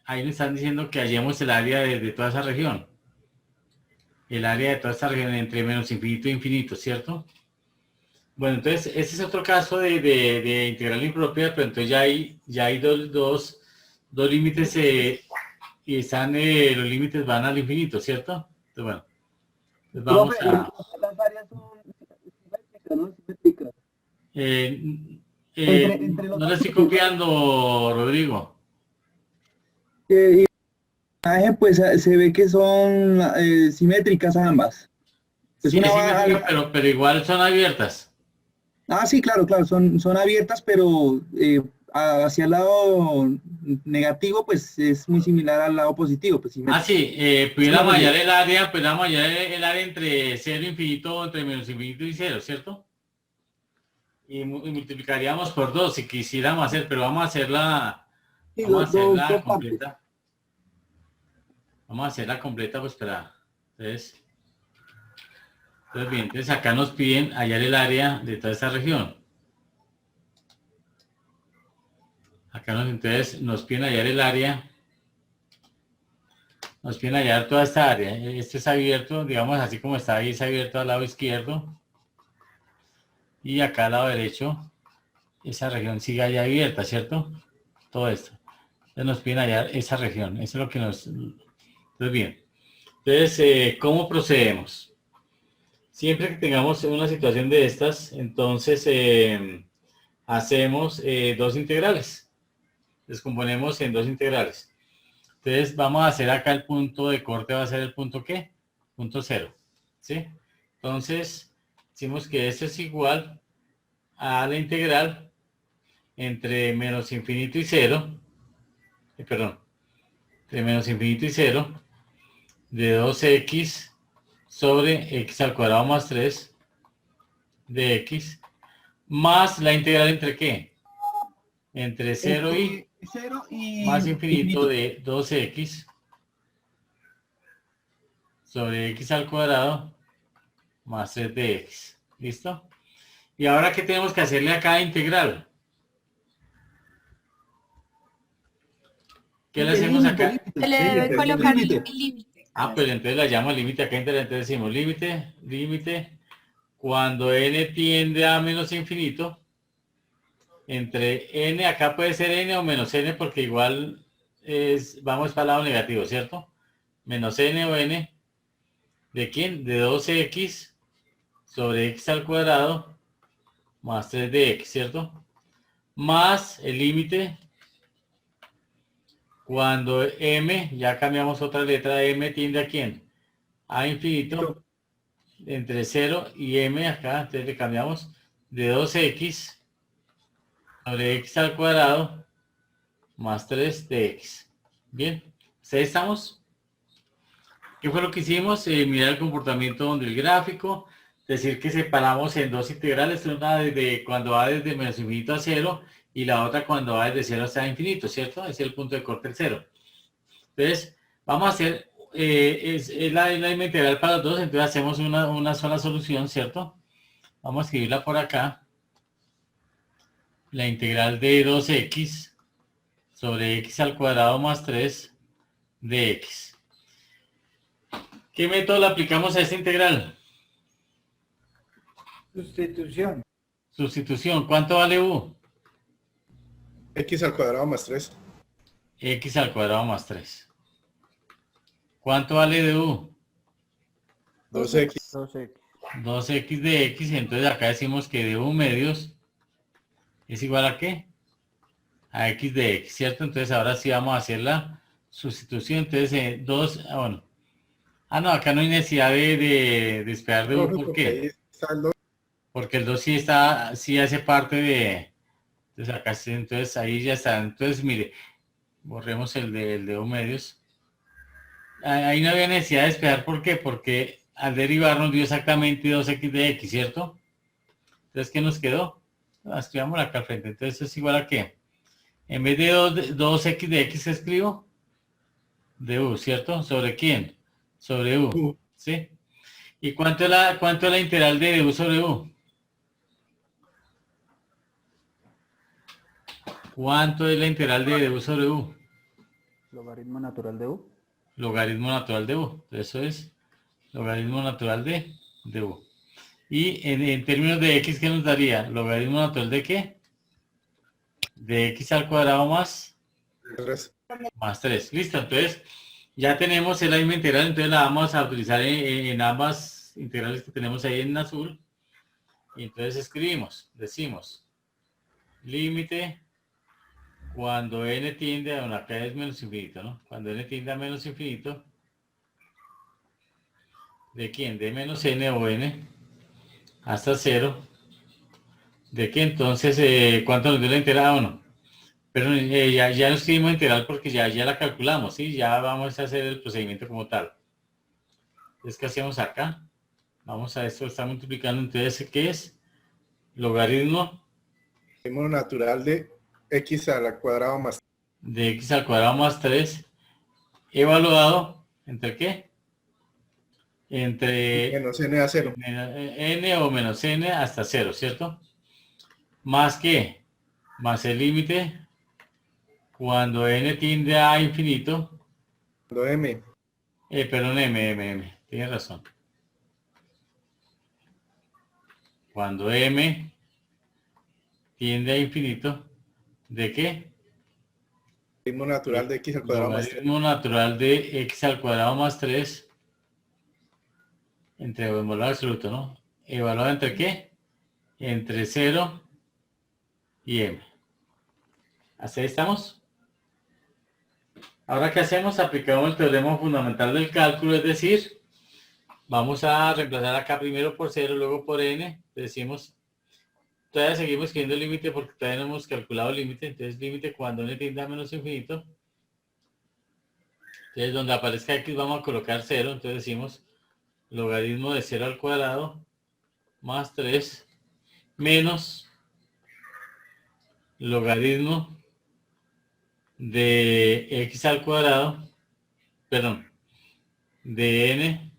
ahí nos están diciendo que hallemos el área de toda esa región. El área de toda esta región entre menos infinito e infinito, ¿cierto? Bueno, entonces, este es otro caso de integral impropia, pero entonces ya hay dos dos límites y están, los límites van al infinito, ¿cierto? Entonces, bueno, entonces vamos Profe, a... las áreas son simétricas, ¿no? Simétricas. Entre los no le estoy ángulos. copiando, Rodrigo. Y pues se ve que son simétricas ambas. Es Sí, una es va- simétrica, pero igual son abiertas. Ah, sí, claro, son abiertas, pero hacia el lado negativo, pues es muy similar al lado positivo. Pues, Ah, sí, pudiéramos Sí, hallar el área, pudiéramos hallar el área entre 0 infinito, entre menos infinito y 0, ¿cierto? Y multiplicaríamos por 2 si quisiéramos hacer, pero vamos a hacerla, Sí, vamos a hacerla dos completa. Vamos a hacerla completa, pues para, entonces bien, entonces acá nos piden hallar el área de toda esta región. Acá entonces nos piden hallar el área. Nos piden hallar toda esta área. Este es abierto, digamos así como está ahí, es abierto al lado izquierdo. Y acá al lado derecho, esa región sigue ahí abierta, ¿cierto? Todo esto. Entonces nos piden hallar esa región. Eso es lo que nos... Entonces bien. Entonces, ¿cómo procedemos? Siempre que tengamos una situación de estas, entonces hacemos dos integrales. Descomponemos en dos integrales. Entonces vamos a hacer acá el punto de corte, va a ser el punto ¿qué? Punto 0. ¿Sí? Entonces, decimos que esto es igual a la integral entre menos infinito y 0. Perdón. Entre menos infinito y 0 de 2x sobre x al cuadrado más 3 de x más la integral entre ¿qué? Entre 0 y más infinito de 2x sobre x al cuadrado más 3 de x. ¿Listo? Y ahora, ¿qué tenemos que hacerle a cada integral? ¿Qué le hacemos acá? Se le debe colocar el límite. Ah, pues entonces la llamo límite acá, entonces decimos límite, cuando n tiende a menos infinito, entre n, acá puede ser n o menos n, porque igual vamos para el lado negativo, ¿cierto? Menos n o n, ¿de quién? De 12x sobre x al cuadrado más 3 de x, ¿cierto? Más el límite cuando m, ya cambiamos otra letra, m tiende a quién? A infinito, entre 0 y m acá, entonces le cambiamos de 2x sobre x al cuadrado más 3 de x. Bien, ¿ahí estamos? ¿Qué fue lo que hicimos? Mirar el comportamiento del gráfico, decir que separamos en dos integrales, una desde cuando va desde menos infinito a 0 y la otra cuando va desde 0 hasta infinito, ¿cierto? Es el punto de corte el 0. Entonces, vamos a hacer, es la misma integral para los dos, entonces hacemos una sola solución, ¿cierto? Vamos a escribirla por acá. La integral de 2x sobre x al cuadrado más 3 de x. ¿Qué método le aplicamos a esta integral? Sustitución. Sustitución. ¿Cuánto vale u? X al cuadrado más 3. X al cuadrado más 3. ¿Cuánto vale de u? 2x. 2x de x. Entonces acá decimos que de u medios es igual a ¿qué? A x de x, ¿cierto? Entonces ahora sí vamos a hacer la sustitución. Entonces 2, bueno. Ah, no, acá no hay necesidad de despegar de u. ¿Por qué? Porque el 2 sí hace parte de... Entonces acá sí, entonces ahí ya está. Entonces mire, borremos el de u medios. Ahí no había necesidad de despejar. ¿Por qué? Porque al derivar nos dio exactamente 2x de x, ¿cierto? Entonces, ¿qué nos quedó? Escribamos acá al frente. Entonces, ¿es igual a qué? En vez de 2x de x, escribo de u, ¿cierto? ¿Sobre quién? Sobre u, ¿sí? ¿Y cuánto es la integral de u sobre u? ¿Cuánto es la integral de u sobre u? Logaritmo natural de u. Logaritmo natural de u. Eso es logaritmo natural de u. Y en términos de x, ¿qué nos daría? ¿Logaritmo natural de qué? De x al cuadrado más 3. más 3. Listo, entonces ya tenemos la misma integral, entonces la vamos a utilizar en ambas integrales que tenemos ahí en azul. Y entonces decimos, límite cuando n tiende a, bueno, acá es menos infinito, ¿no? Cuando n tiende a menos infinito, ¿de quién? De menos n o n hasta 0. ¿De qué entonces? ¿Cuánto nos dio la integral? Ah, bueno, pero ya no escribimos integral porque ya la calculamos, ¿sí? Ya vamos a hacer el procedimiento como tal. Entonces, ¿qué hacemos acá? Vamos a esto, está multiplicando, entonces, ¿qué es? Logaritmo. Logaritmo natural de x a la cuadrada más. De x al cuadrado más 3, evaluado, ¿entre qué? Entre menos n a 0. N o menos n hasta 0, ¿cierto? Más que, más el límite cuando n tiende a infinito. Cuando m. Perdón, m, tienes razón. Cuando m tiende a infinito, ¿de qué? Logaritmo natural de x al cuadrado más 3. Logaritmo natural de x al cuadrado más 3 entre evaluado absoluto, ¿no? ¿Evaluado entre qué? Entre 0 y m. ¿Hasta ahí estamos? Ahora, ¿qué hacemos? Aplicamos el teorema fundamental del cálculo, es decir, vamos a reemplazar acá primero por 0, luego por n. Decimos, todavía seguimos escribiendo el límite porque todavía no hemos calculado el límite. Entonces, límite cuando n tiende a menos infinito. Entonces, donde aparezca x vamos a colocar 0. Entonces decimos, logaritmo de 0 al cuadrado más 3 menos logaritmo de x al cuadrado, perdón, de n,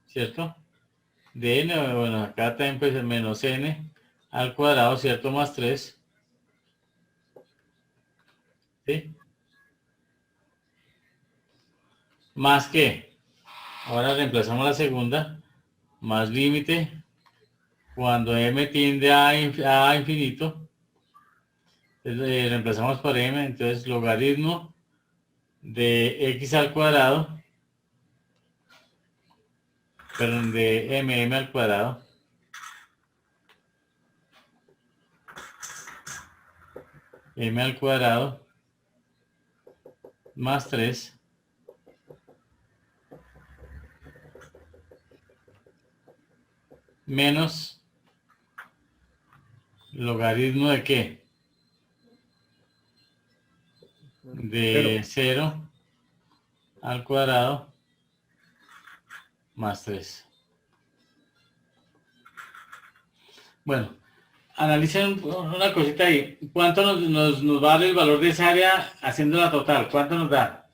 ¿cierto? De n, bueno, acá también pues el menos n al cuadrado, ¿cierto? Más 3. ¿Sí? Más que, ahora reemplazamos la segunda, más límite cuando m tiende a infinito. Reemplazamos por m, entonces logaritmo de x al cuadrado, perdón, de m al cuadrado, m al cuadrado más 3 menos logaritmo de qué? De 0 al cuadrado más 3. Bueno, analicen una cosita ahí. ¿Cuánto nos va a dar el valor de esa área haciendo la total? ¿Cuánto nos da?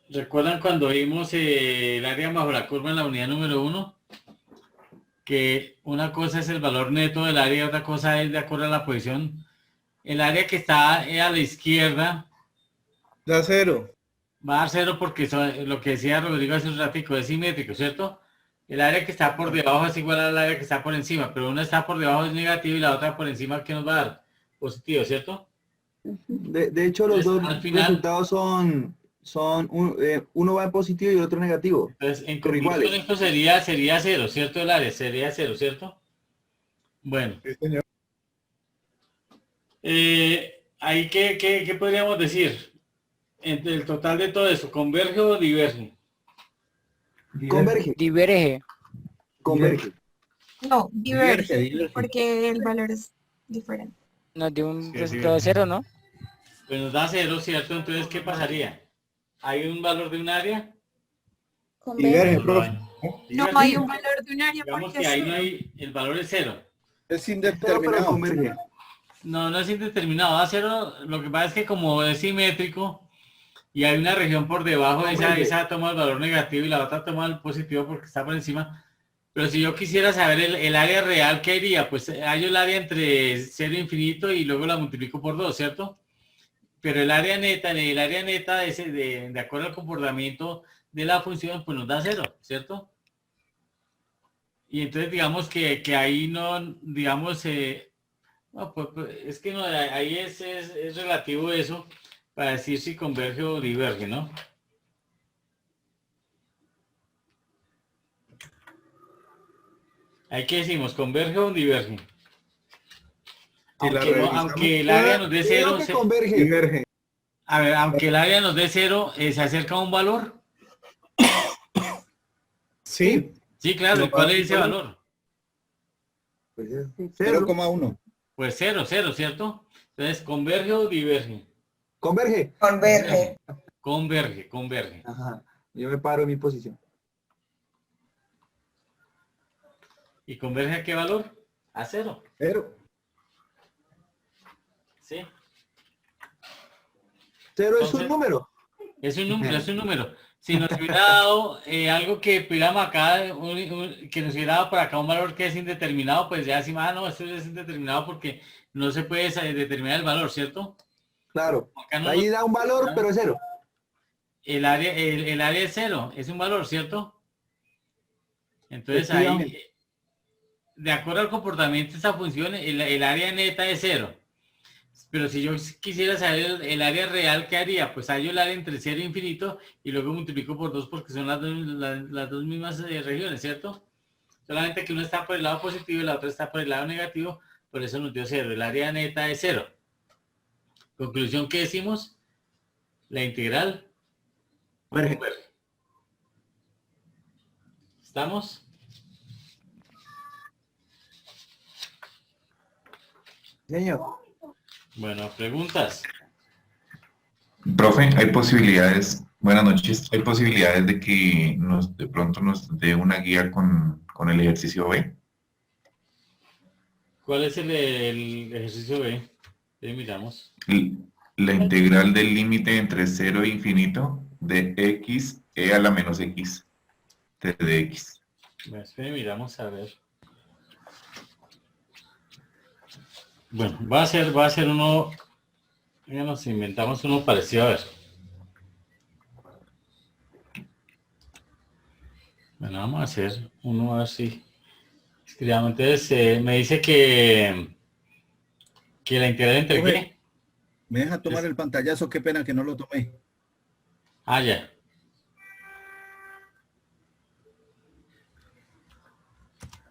¿Recuerdan cuando vimos el área bajo la curva en la unidad número 1? Que una cosa es el valor neto del área y otra cosa es de acuerdo a la posición. El área que está a la izquierda da 0. Va a dar 0 porque lo que decía Rodrigo hace un ratico es simétrico, ¿cierto? El área que está por debajo es igual al área que está por encima, pero una está por debajo es negativo y la otra por encima, ¿qué nos va a dar? Positivo, ¿cierto? De hecho, los Entonces, dos al final, resultados uno va en positivo y el otro negativo. Entonces, en pero conclusión, iguales. esto sería 0, ¿cierto? El área sería 0, ¿cierto? Bueno. Sí, señor. Ahí, ¿qué podríamos decir? Entre el total de todo eso, ¿converge o diverge? Converge. Diverge. Converge. No, diverge, Diverge. porque el valor es diferente. Nos dio un Sí, resultado de 0, ¿no? Pues nos da 0, ¿cierto? Entonces, ¿qué pasaría? ¿Hay un valor de un área? Diverge, No, profe. No hay un valor de un área Digamos porque que ahí sí. no hay, el valor es 0. Es Pero indeterminado. converge. No, no es indeterminado, da 0. Lo que pasa es que como es simétrico y hay una región por debajo, esa toma el valor negativo y la otra toma el positivo porque está por encima. Pero si yo quisiera saber el área real, ¿qué haría? Pues hallo el área entre 0 e infinito y luego la multiplico por 2, ¿cierto? Pero el área neta de acuerdo al comportamiento de la función, pues nos da 0, ¿cierto? Y entonces digamos que ahí no, digamos, No, pues, es que no, ahí es relativo eso para decir si converge o diverge, ¿no? Ahí que decimos, ¿converge o diverge? Si la Aunque, revisamos, aunque el área nos dé Creo cero, que converge. diverge. a ver, aunque el área nos dé cero, ¿se acerca a un valor? Sí. Sí, claro, ¿y cuál es ese valor? Pues ya. 0,1. Pues cero, ¿cierto? Entonces, ¿converge o diverge? Converge. Converge. Converge. Ajá. Yo me paro en mi posición. ¿Y converge a qué valor? A cero. 0. Sí. 0 es Entonces, un número. Es un número, es un número. Si nos hubiera dado algo que pudiéramos acá, que nos hubiera dado por acá un valor que es indeterminado, pues ya decimos, no, esto es indeterminado porque no se puede determinar el valor, ¿cierto? Claro. Acá no Ahí da un valor, pero es 0. el área es cero, es un valor, ¿cierto? Entonces ahí, Efectivamente. de acuerdo al comportamiento de esta función, el área neta es 0. Pero si yo quisiera saber el área real, ¿qué haría? Pues hallo el área entre 0 e infinito y luego multiplico por 2 porque son las dos mismas regiones, ¿cierto? Solamente que uno está por el lado positivo y la otra está por el lado negativo, por eso nos dio 0. El área neta es 0. Conclusión, ¿qué decimos? La integral converge. ¿Estamos? Señor. Bueno, preguntas. Profe, hay posibilidades, buenas noches, hay posibilidades de que de pronto nos dé una guía con el ejercicio B. ¿Cuál es el ejercicio B? Miramos. La integral del límite entre 0 e infinito de x e a la menos x t de x. Miramos a ver. Bueno, va a ser uno, ya nos inventamos uno parecido, a ver. Bueno, vamos a hacer uno así. Escribamos, entonces me dice que la integral entre qué. ¿Me deja tomar el pantallazo? Qué pena que no lo tomé. Ah, ya.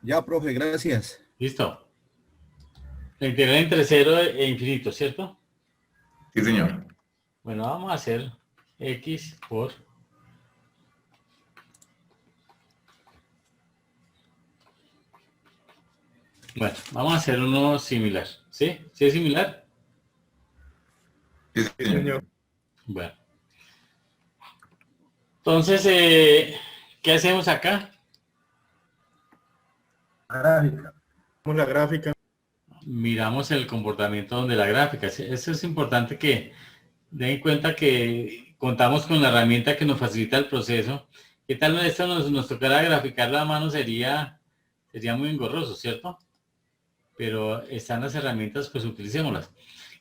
Ya, profe, gracias. Listo. La integral entre 0 e infinito, ¿cierto? Sí, señor. Bueno, vamos a hacer x por... Bueno, vamos a hacer uno similar. ¿Sí? ¿Sí es similar? Sí, señor. Bueno. Entonces, ¿qué hacemos acá? Gráfica. Vamos la gráfica. Miramos el comportamiento de la gráfica. Eso es importante que den en cuenta que contamos con la herramienta que nos facilita el proceso. ¿Qué tal esto nos tocara graficarlo a mano? Sería muy engorroso, ¿cierto? Pero están las herramientas, pues utilicémoslas.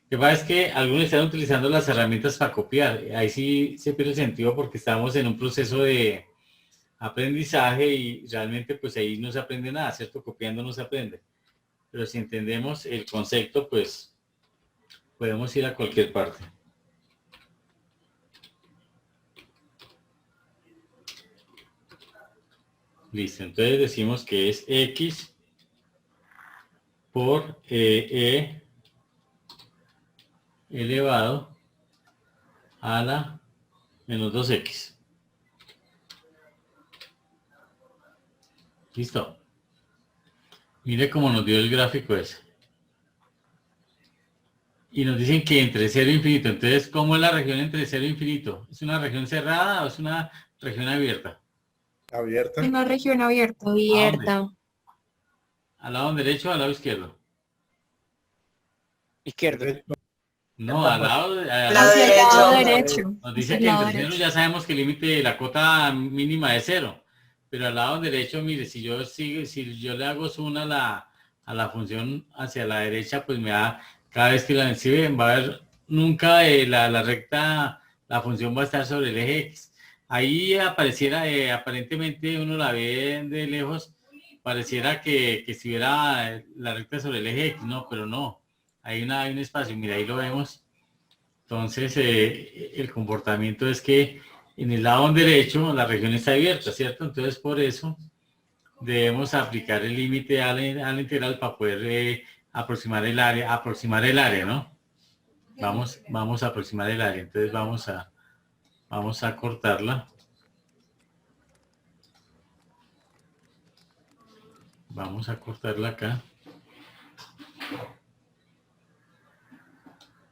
Lo que pasa es que algunos están utilizando las herramientas para copiar. Ahí sí se pierde el sentido porque estamos en un proceso de aprendizaje y realmente pues ahí no se aprende nada, ¿cierto? Copiando no se aprende. Pero si entendemos el concepto, pues podemos ir a cualquier parte. Listo, entonces decimos que es x por e elevado a la menos 2x. Listo. Mire cómo nos dio el gráfico ese. Y nos dicen que entre 0 e infinito. Entonces, ¿cómo es la región entre 0 e infinito? ¿Es una región cerrada o es una región abierta? Abierta. Una región abierta. Abierta. ¿Al lado derecho o al lado izquierdo? Izquierdo. No, al lado derecho. Nos dice Hacia el que lado entre 0 derecho. ya sabemos que el límite de la cota mínima es 0. Pero al lado derecho, mire, si yo le hago zoom a la función hacia la derecha, pues me da, cada vez que la ven, va a haber nunca la recta, la función va a estar sobre el eje X. Ahí apareciera, aparentemente uno la ve de lejos, pareciera que estuviera la recta sobre el eje X, no, pero no. hay un espacio, mira, ahí lo vemos. Entonces, el comportamiento es que en el lado derecho la región está abierta, ¿cierto? Entonces, por eso debemos aplicar el límite a la integral para poder aproximar el área, ¿no? Vamos a aproximar el área. Entonces, vamos a cortarla. Vamos a cortarla acá.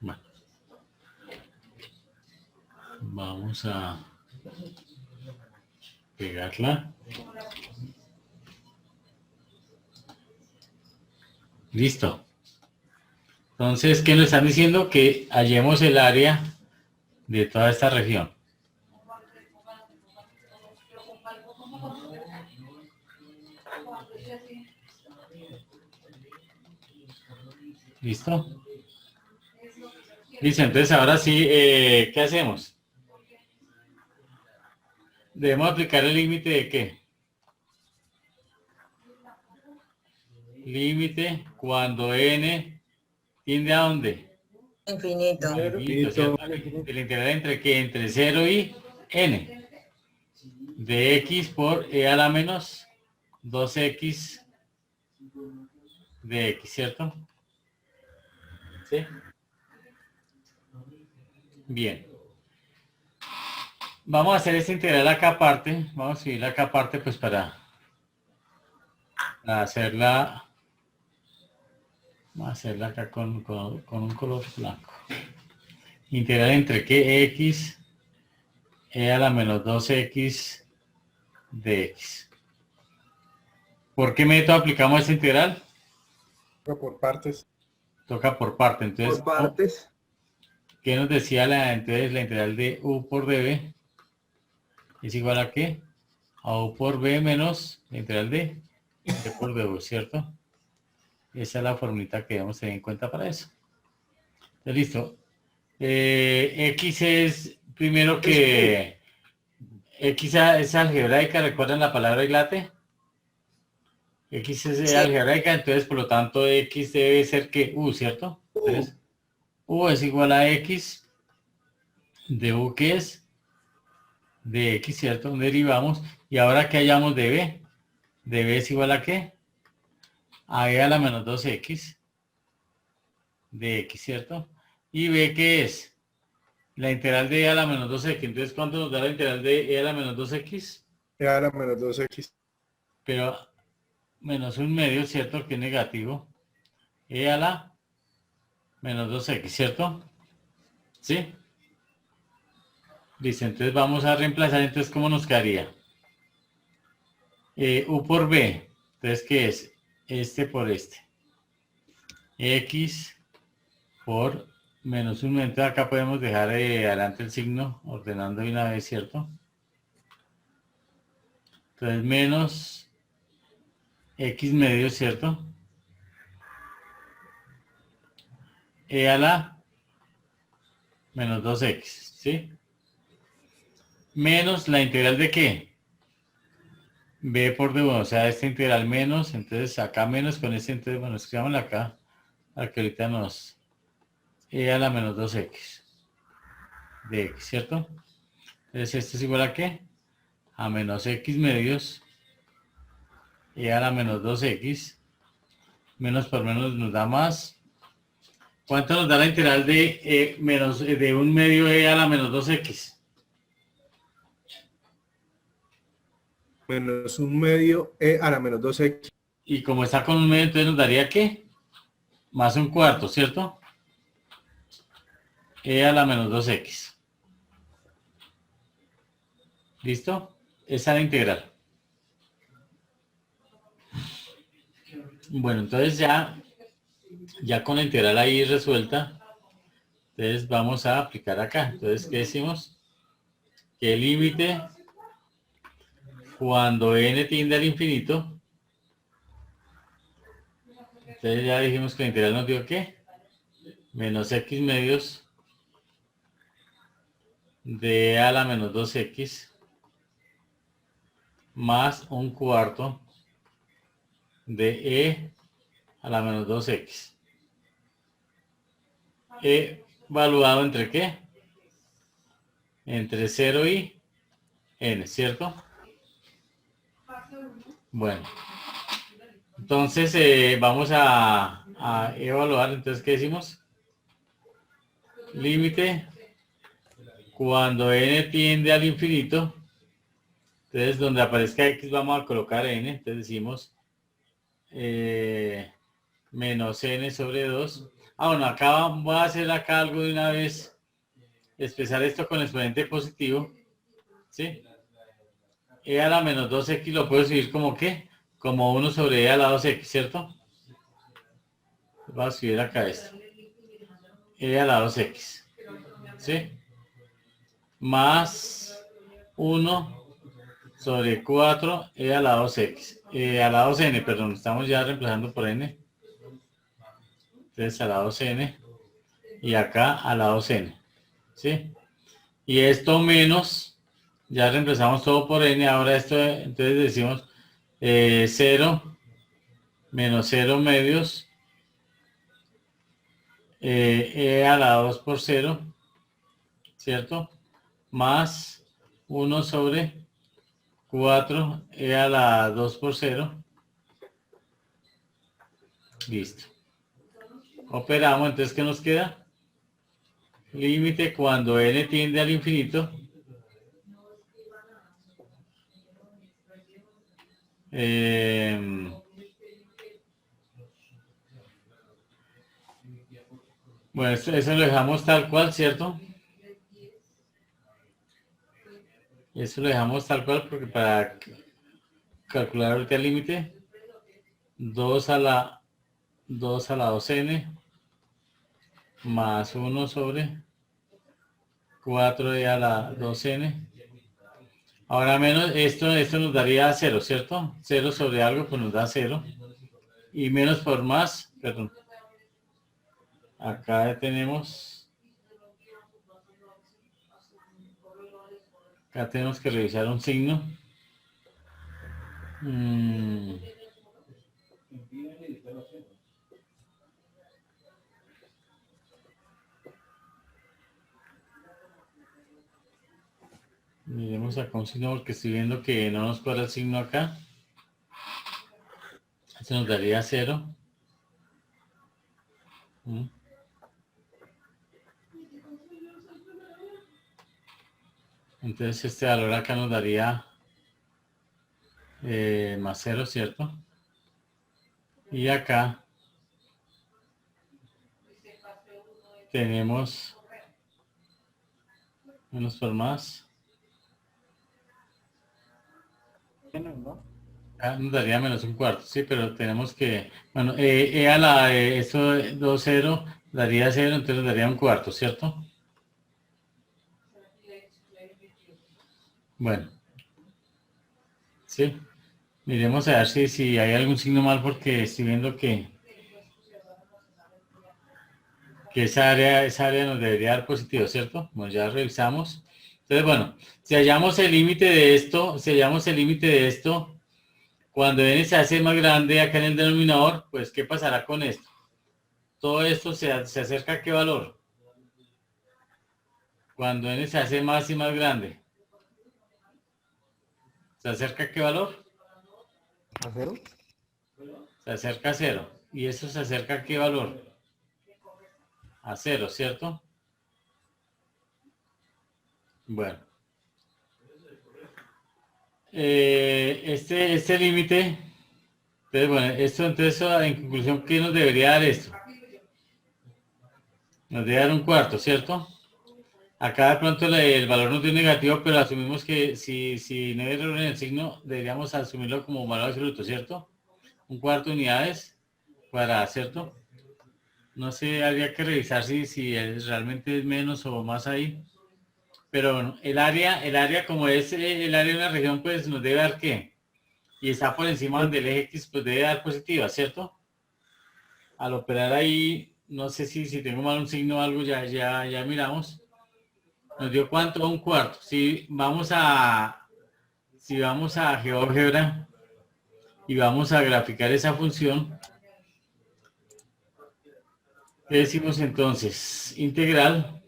Bueno. Vamos a pegarla. Listo. Entonces, ¿qué nos están diciendo? Que hallemos el área de toda esta región. ¿Listo? Listo, entonces ahora sí, ¿qué hacemos? Debemos aplicar el límite de qué? Límite cuando n tiende a dónde? Infinito. Infinito, ¿cierto? El integral entre qué? Entre 0 y n. De x por e a la menos 2x de x, ¿cierto? ¿Sí? Bien. Vamos a hacer esta integral acá aparte. Vamos a escribirla acá aparte pues para hacerla. Vamos a hacerla acá con un color blanco. Integral entre qué x e a la menos 2x de x. ¿Por qué método aplicamos esta integral? Por partes. Toca por parte. Entonces, Por partes. ¿qué nos decía entonces la integral de u por db? ¿Es igual a qué? A u por b menos la integral de b por dv, ¿cierto? Esa es la formulita que debemos tener en cuenta para eso. Entonces, listo. X es primero que... X es algebraica, ¿recuerdan la palabra islate? X es algebraica, entonces por lo tanto X debe ser que U, ¿cierto? Entonces, U es igual a X de U, que es de X, ¿cierto? Derivamos. Y ahora que hallamos de B. De B es igual a ¿qué? A E a la menos 2X de X, ¿cierto? Y B, ¿qué es? La integral de E a la menos 2X. Entonces, ¿cuánto nos da la integral de E a la menos 2X? E a la menos 2x. Pero menos un medio, ¿cierto? Que es negativo. E a la menos 2X, ¿cierto? ¿Sí? Listo, entonces vamos a reemplazar. Entonces, ¿cómo nos quedaría? U por B. Entonces, ¿qué es? Este por este. X por menos un medio. Entonces, acá podemos dejar adelante el signo, ordenando de una vez, ¿cierto? Entonces, menos X medio, ¿cierto? E a la menos 2X, ¿sí? Menos la integral de ¿qué? B por D1, o sea, esta integral menos, entonces acá menos con este, entonces, bueno, escribámosla acá, para que ahorita nos... E a la menos 2X de X, ¿cierto? Entonces, esto es igual a ¿qué? A menos X medios E a la menos 2X, menos por menos nos da más. ¿Cuánto nos da la integral de menos de un medio E a la menos 2X? Menos un medio E a la menos 2x. Y como está con un medio, entonces nos daría ¿qué? Más un cuarto, ¿cierto? E a la menos 2X. ¿Listo? Esa es la integral. Bueno, entonces ya con la integral ahí resuelta, entonces vamos a aplicar acá. Entonces, ¿qué decimos? Que el límite cuando n tiende al infinito, entonces ya dijimos que la integral nos dio ¿qué? Menos x medios de a la menos 2x más un cuarto de e a la menos 2x. evaluado entre ¿qué? Entre 0 y n, ¿cierto? Bueno. Entonces vamos a evaluar. Entonces, ¿qué decimos? Límite cuando n tiende al infinito. Entonces, donde aparezca x vamos a colocar n. Entonces decimos menos n sobre 2. Bueno, acá voy a hacer acá algo de una vez. Expresar esto con exponente positivo. ¿Sí? E a la menos 2x lo puedo escribir como ¿qué? Como 1 sobre e a la 2x, ¿cierto? Voy a escribir acá esto. E a la 2x. ¿Sí? Más 1 sobre 4 e a la 2x. A la 2n, perdón, estamos ya reemplazando por n. Entonces a la 2n. Y acá a la 2n. ¿Sí? Y esto menos, ya reemplazamos todo por n. Ahora esto, entonces decimos 0 menos 0 medios e a la 2 por 0, ¿cierto? Más 1 sobre 4 e a la 2 por 0. Listo. Operamos, entonces, ¿qué nos queda? Límite cuando n tiende al infinito. Bueno, eso lo dejamos tal cual, ¿cierto? Eso lo dejamos tal cual porque para calcular ahorita el límite, 2 a la 2n más 1 sobre 4e a la 2n. Ahora menos, esto nos daría 0, ¿cierto? 0 sobre algo, pues nos da 0. Y menos por más, perdón. Acá ya tenemos. Acá tenemos que revisar un signo. Miremos acá un signo porque estoy viendo que no nos cuadra el signo acá. Este nos daría 0. Entonces este valor acá nos daría más 0, ¿cierto? Y acá tenemos menos por más. Nos daría menos un cuarto, sí, pero tenemos que, bueno, a la, esto 2, 0, daría 0, entonces nos daría un cuarto, ¿cierto? Bueno. Sí. Miremos a ver si hay algún signo mal porque estoy viendo que esa área nos debería dar positivo, ¿cierto? Bueno, ya revisamos. Entonces, bueno, si hallamos el límite de esto, cuando n se hace más grande acá en el denominador, pues, ¿qué pasará con esto? Todo esto se acerca a ¿qué valor? Cuando n se hace más y más grande. ¿Se acerca a qué valor? ¿A 0? Se acerca a 0. ¿Y eso se acerca a qué valor? A 0, ¿cierto? Bueno. Este límite, entonces, bueno, entonces, en conclusión, ¿qué nos debería dar esto? Nos debe dar un cuarto, ¿cierto? Acá de pronto el valor nos dio negativo, pero asumimos que si no hay error en el signo, deberíamos asumirlo como un valor absoluto, ¿cierto? Un cuarto de unidades cuadradas, ¿cierto? No sé, habría que revisar si realmente es menos o más ahí. Pero bueno, el área como es el área de una región, pues nos debe dar ¿qué? Y está por encima del eje X, pues debe dar positiva, ¿cierto? Al operar ahí, no sé si tengo mal un signo o algo, ya miramos. Nos dio ¿cuánto? Un cuarto. Si vamos a GeoGebra y vamos a graficar esa función, ¿Qué decimos entonces? Integral.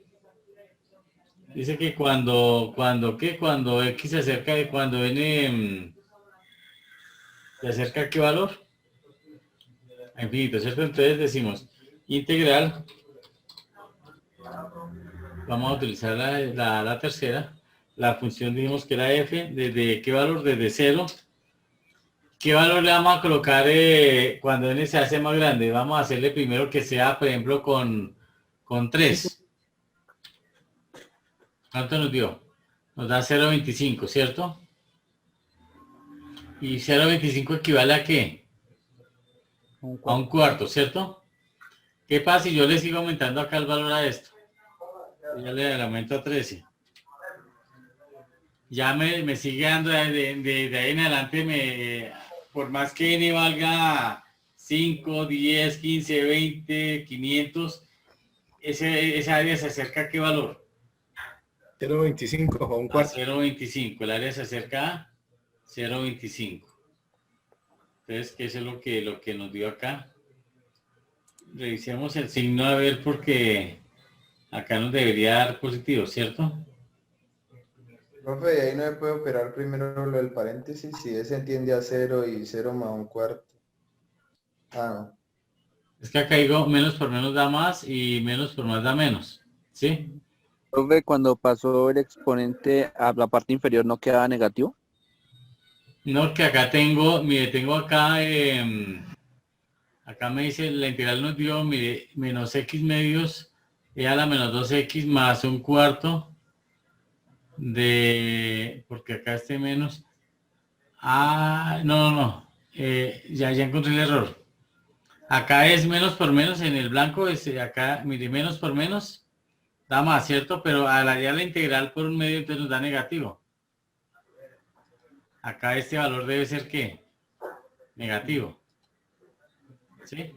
Dice que cuando x se acerca de cuando n se acerca a qué valor? A infinito, ¿cierto? Entonces decimos integral. Vamos a utilizar la tercera. La función dijimos que era f. ¿Desde qué valor? Desde 0. ¿Qué valor le vamos a colocar cuando n se hace más grande? Vamos a hacerle primero que sea, por ejemplo, con 3. ¿Cuánto nos dio? Nos da 0,25, ¿cierto? ¿Y 0,25 equivale a qué? A un cuarto, ¿cierto? ¿Qué pasa si yo le sigo aumentando acá el valor a esto? Ya le aumento a 13. Ya me sigue dando de ahí en adelante, por más que n valga 5, 10, 15, 20, 500, esa área se acerca a qué valor? 0.25 o un cuarto. 0.25, el área se acerca a 0.25. Entonces, ¿qué es lo que nos dio acá? Revisemos el signo a ver porque acá nos debería dar positivo, ¿cierto? Profe, ahí no me puede operar primero lo del paréntesis, si ese entiende a 0 y 0 más un cuarto. Ah, no. Es que acá digo menos por menos da más y menos por más da menos, ¿sí? Profe, cuando pasó el exponente a la parte inferior, ¿no quedaba negativo? No, que acá tengo, mire, tengo acá, acá me dice, la integral nos dio, mire, menos x medios, e a la menos 2x más un cuarto de, porque acá este menos, no, ya encontré el error. Acá es menos por menos, en el blanco, acá, mire, menos por menos, da más, ¿cierto? Pero al hallar la integral por un medio, entonces nos da negativo. Acá este valor debe ser, ¿qué? Negativo. ¿Sí?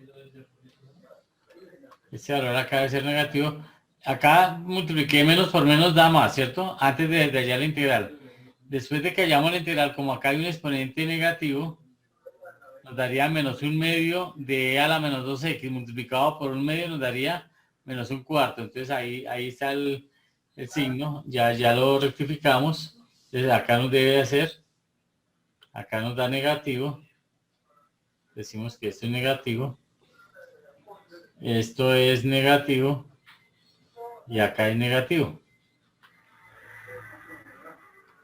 Este valor acá debe ser negativo. Acá multipliqué menos por menos da más, ¿cierto? Antes de hallar la integral. Después de que hallamos la integral, como acá hay un exponente negativo, nos daría menos un medio de e a la menos 2x multiplicado por un medio nos daría menos un cuarto. Entonces ahí está el signo. Ya lo rectificamos. Entonces acá nos debe hacer, acá nos da negativo. Decimos que esto es negativo. Esto es negativo. Y acá es negativo.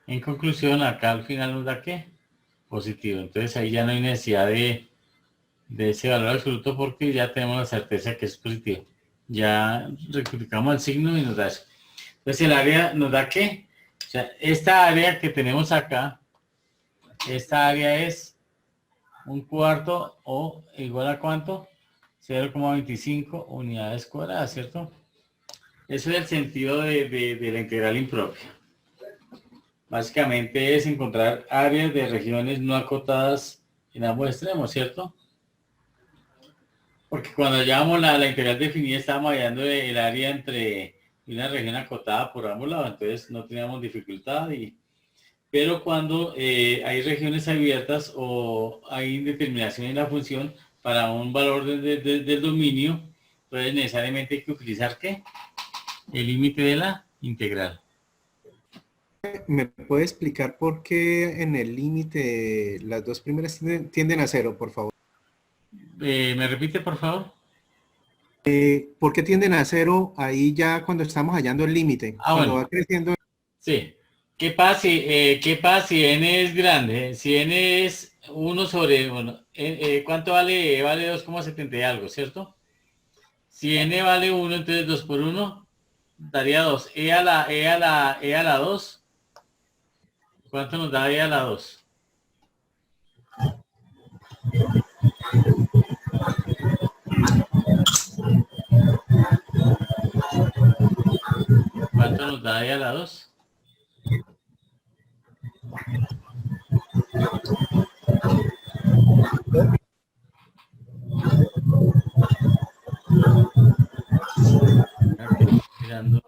En conclusión, acá al final nos da ¿qué? Positivo. Entonces ahí ya no hay necesidad de ese valor absoluto porque ya tenemos la certeza que es positivo. Ya rectificamos el signo y nos da eso. Entonces el área nos da ¿qué? O sea, esta área que tenemos acá, esta área es un cuarto o igual a ¿cuánto? 0,25 unidades cuadradas, ¿cierto? Eso es el sentido de la integral impropia. Básicamente es encontrar áreas de regiones no acotadas en ambos extremos, ¿cierto? Porque cuando hallábamos la integral definida estábamos hallando el área entre una región acotada por ambos lados, entonces no teníamos dificultad. Pero cuando hay regiones abiertas o hay indeterminación en la función para un valor del dominio, entonces necesariamente hay que utilizar ¿qué? El límite de la integral. ¿Me puede explicar por qué en el límite las dos primeras tienden a 0, por favor? ¿Me repite, por favor? ¿Por qué tienden a 0 ahí ya cuando estamos hallando el límite? Cuando bueno. va creciendo. Sí. ¿Qué pasa si n es grande? Si n es 1 sobre 1, ¿cuánto vale? Vale 2,70 y algo, ¿cierto? Si n vale 1, entonces 2 por 1 daría 2. E a la 2. ¿Cuánto nos da e a la 2? ¿Cuánto nos da e a la 2? Mirando.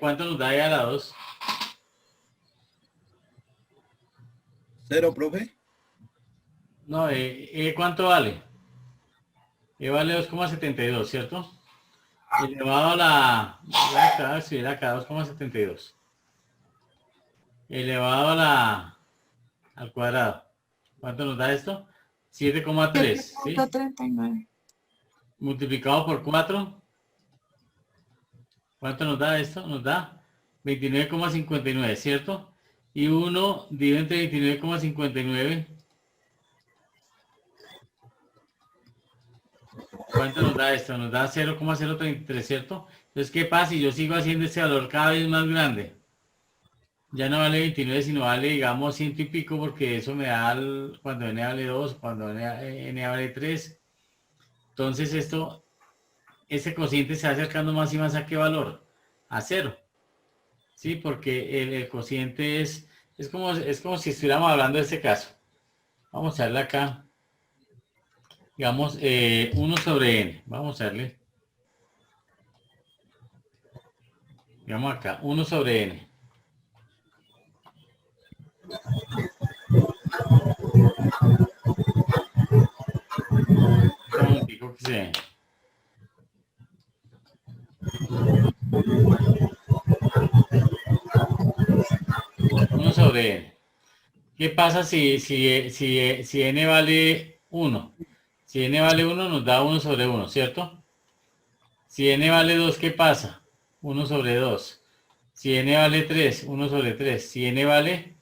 ¿Cuánto nos da e a la 2? 0, profe. No, ¿cuánto vale? Vale 2,72, ¿cierto? Elevado a la... Voy a escribir acá 2,72. Elevado a la... al cuadrado. ¿Cuánto nos da esto? 7,3, ¿sí? 7.39. Multiplicado por 4. ¿Cuánto nos da esto? Nos da 29,59, ¿cierto? Y 1 dividido entre 29,59. ¿Cuánto nos da esto? Nos da 0,033, ¿cierto? Entonces, ¿qué pasa si yo sigo haciendo este valor cada vez más grande? Ya no vale 29, sino vale, digamos, 100 y pico, porque eso me da cuando n vale 2, cuando n vale 3. Entonces, este cociente se va acercando más y más a qué valor? A 0. ¿Sí? Porque el cociente es como si estuviéramos hablando de este caso. Vamos a darle acá. Digamos, 1 sobre n. Vamos a darle. Digamos acá, 1 sobre n. Un pico que se... 1 sobre n. ¿Qué pasa si n vale 1? Si n vale 1 nos da 1 sobre 1, ¿cierto? Si n vale 2, ¿qué pasa? 1 sobre 2. Si n vale 3, 1 sobre 3. Si n vale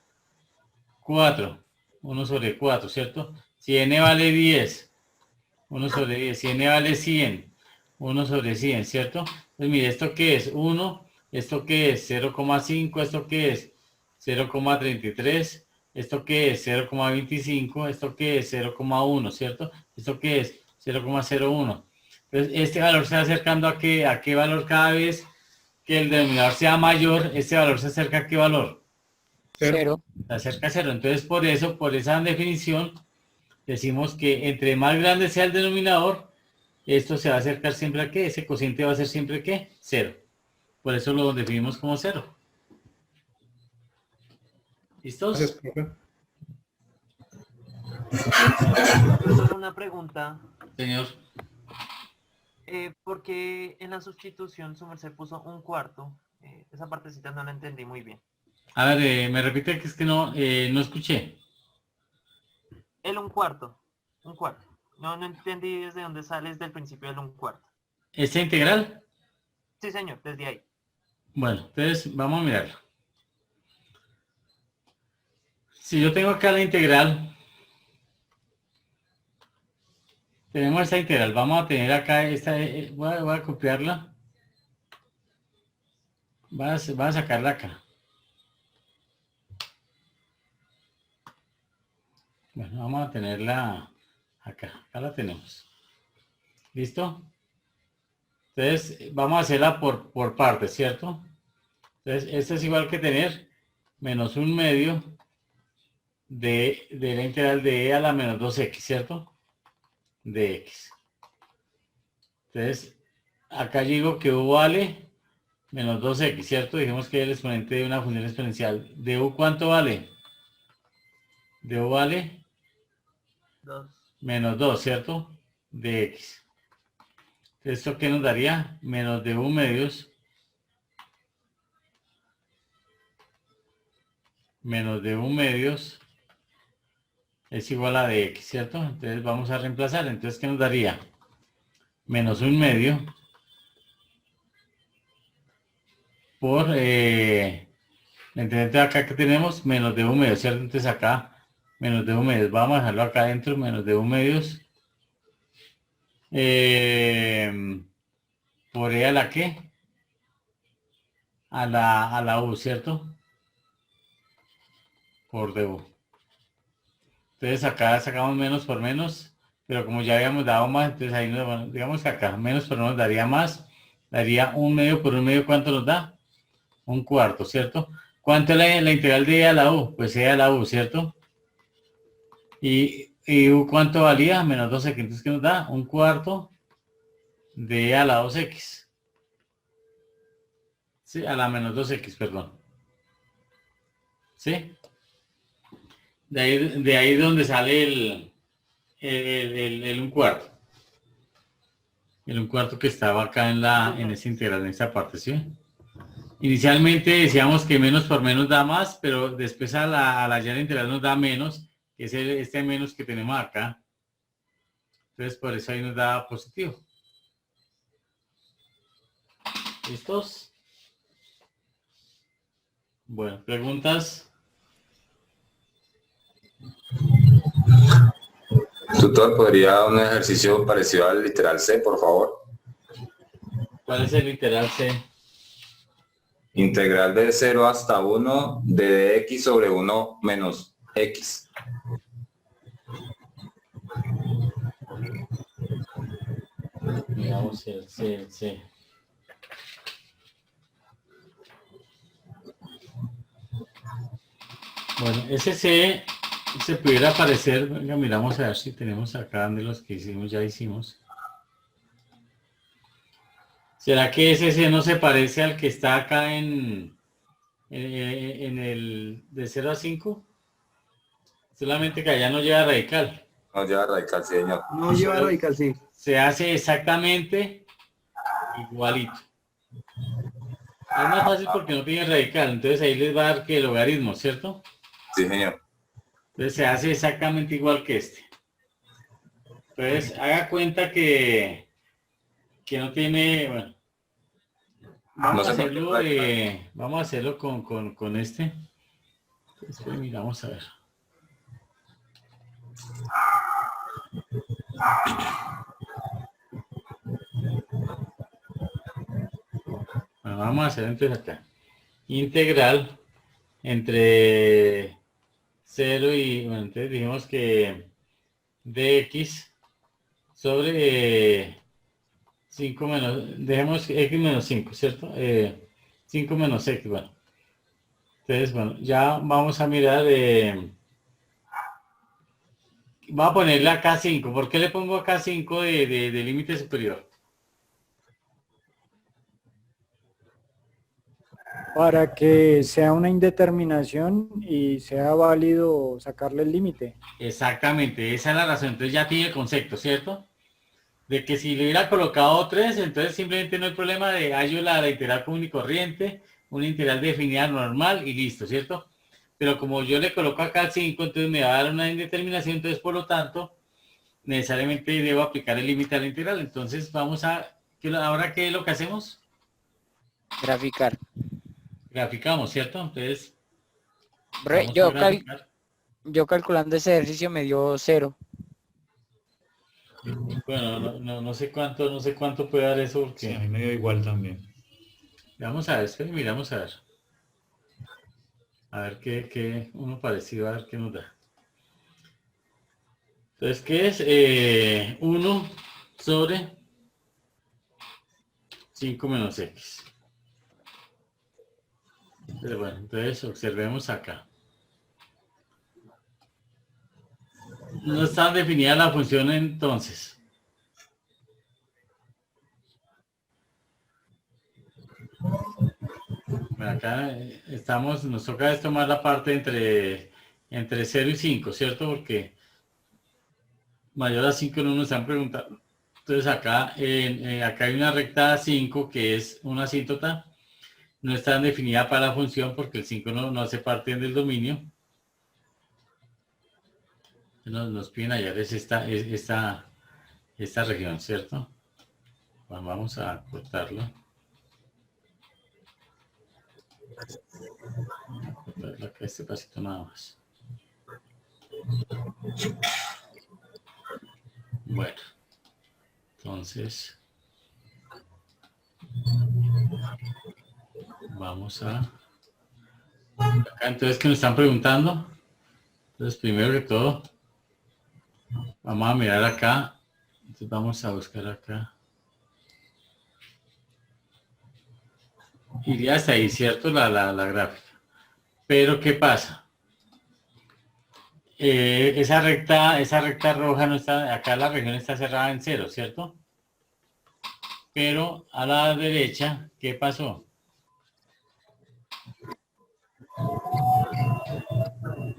4, 1 sobre 4, ¿cierto? Si n vale 10, 1 sobre 10. Si n vale 100, 1 sobre 100, ¿cierto? Pues mire, ¿esto qué es? 1. ¿Esto qué es? 0,5. ¿Esto qué es? 0,33. ¿Esto qué es? 0,25. ¿Esto qué es? 0,1, ¿cierto? ¿Esto qué es? 0,01. Entonces, este valor se va acercando a qué valor cada vez que el denominador sea mayor, este valor se acerca a qué valor. 0. Se acerca a 0. Entonces, por eso, por esa definición, decimos que entre más grande sea el denominador, esto se va a acercar siempre a qué, ese cociente va a ser siempre qué, 0. Por eso lo definimos como 0. ¿Listos? Gracias, profe. Solo una pregunta. Señor. ¿Por qué en la sustitución su merced puso un cuarto? Esa partecita no la entendí muy bien. A ver, me repite que es que no escuché. El un cuarto. Un cuarto. No entendí desde dónde sale desde el principio el un cuarto. ¿Esta integral? Sí, señor, desde ahí. Bueno, entonces vamos a mirarlo. Si yo tengo acá la integral, tenemos esta integral, vamos a tener acá esta, voy a copiarla, voy a sacarla acá. Bueno, vamos a tenerla acá la tenemos. ¿Listo? Entonces, vamos a hacerla por partes, ¿cierto? Entonces, esto es igual que tener menos un medio de la integral de e a la menos 2x, ¿cierto? De x. Entonces, acá digo que u vale menos 2x, ¿cierto? Dijimos que es el exponente de una función exponencial. ¿De u cuánto vale? De u vale 2. menos 2, ¿cierto? De x. ¿Esto qué nos daría? Menos de u medios es igual a de x, ¿cierto? Entonces vamos a reemplazar. Entonces, ¿qué nos daría? Menos un medio por el integrante acá que tenemos, menos de un medio, ¿cierto? Entonces acá, menos de un medio. Vamos a dejarlo acá adentro, menos de un medios. Por e a la qué? A la u, ¿cierto? Por du. Entonces acá sacamos menos por menos, pero como ya habíamos dado más, entonces ahí nos, digamos que acá menos por menos daría más, daría un medio por un medio, ¿cuánto nos da? Un cuarto, ¿cierto? ¿Cuánto es la integral de e a la u? Pues e a la u, ¿cierto? Y u ¿cuánto valía? Menos 2x, entonces ¿qué nos da? Un cuarto de e a la 2x. Sí, a la menos 2x, perdón. ¿Sí? De ahí donde sale el 1/4. El 1/4 que estaba acá en esa integral, en esta parte, ¿sí? Inicialmente decíamos que menos por menos da más, pero después a la hallar integral nos da menos, que es este menos que tenemos acá. Entonces por eso ahí nos da positivo. ¿Listos? Bueno, ¿preguntas? Tutor, ¿podría un ejercicio parecido al literal C, por favor? ¿Cuál es el literal C? Integral de 0 hasta 1 de dx sobre 1 menos x. Digamos el C. Bueno, ese C se pudiera aparecer, venga, miramos a ver si tenemos acá de los que hicimos, ya hicimos. ¿Será que ese C no se parece al que está acá en el de 0 a 5? Solamente que allá no lleva radical. No lleva radical, sí, señor. No lleva radical, sí. Se hace exactamente igualito. Es más fácil porque no tiene radical, entonces ahí les va a dar que el logaritmo, ¿cierto? Sí, señor. Entonces se hace exactamente igual que este. Entonces haga cuenta que no tiene, bueno, vamos a hacerlo con este. Después miramos a ver. Bueno, vamos a hacer entonces acá. Integral entre 0 y, bueno, entonces dijimos que dx sobre 5 menos, dejemos x menos 5, ¿cierto? 5 menos x, bueno. Entonces, bueno, ya vamos a mirar, voy a ponerle acá 5. ¿Por qué le pongo acá 5 de límite superior? Para que sea una indeterminación y sea válido sacarle el límite. Exactamente, esa es la razón. Entonces ya tiene el concepto, ¿cierto? De que si le hubiera colocado 3, entonces simplemente no hay problema de hallo la integral común y corriente, una integral definida normal y listo, ¿cierto? Pero como yo le coloco acá el 5, entonces me va a dar una indeterminación, entonces por lo tanto, necesariamente debo aplicar el límite a la integral. Entonces vamos a, ¿ahora qué es lo que hacemos? Graficar. Graficamos, ¿cierto? Entonces, yo calculando ese ejercicio me dio 0. Bueno, no sé cuánto puede dar eso porque... Sí, a mí me dio igual también. Vamos a ver, esperen, miramos a ver. A ver qué uno parecido, a ver qué nos da. Entonces, ¿qué es? 1 sobre 5 menos x. Pero bueno, entonces observemos acá. No está definida la función entonces. Bueno, acá nos toca tomar la parte entre 0 y 5, ¿cierto? Porque mayor a 5 no nos están preguntando. Entonces acá hay una recta 5 que es una asíntota. No está definida para la función porque el 5 no hace parte del dominio. Nos piden hallar esta región, ¿cierto? Bueno, vamos a cortarlo. Cortarlo acá este pasito nada más. Bueno, entonces vamos a acá, entonces, ¿qué nos están preguntando? Entonces, primero que todo, vamos a mirar acá. Entonces, vamos a buscar acá. Iría hasta ahí, ¿cierto? La gráfica. Pero, ¿qué pasa? Esa recta roja no está, acá la región está cerrada en 0, ¿cierto? Pero a la derecha, ¿qué pasó?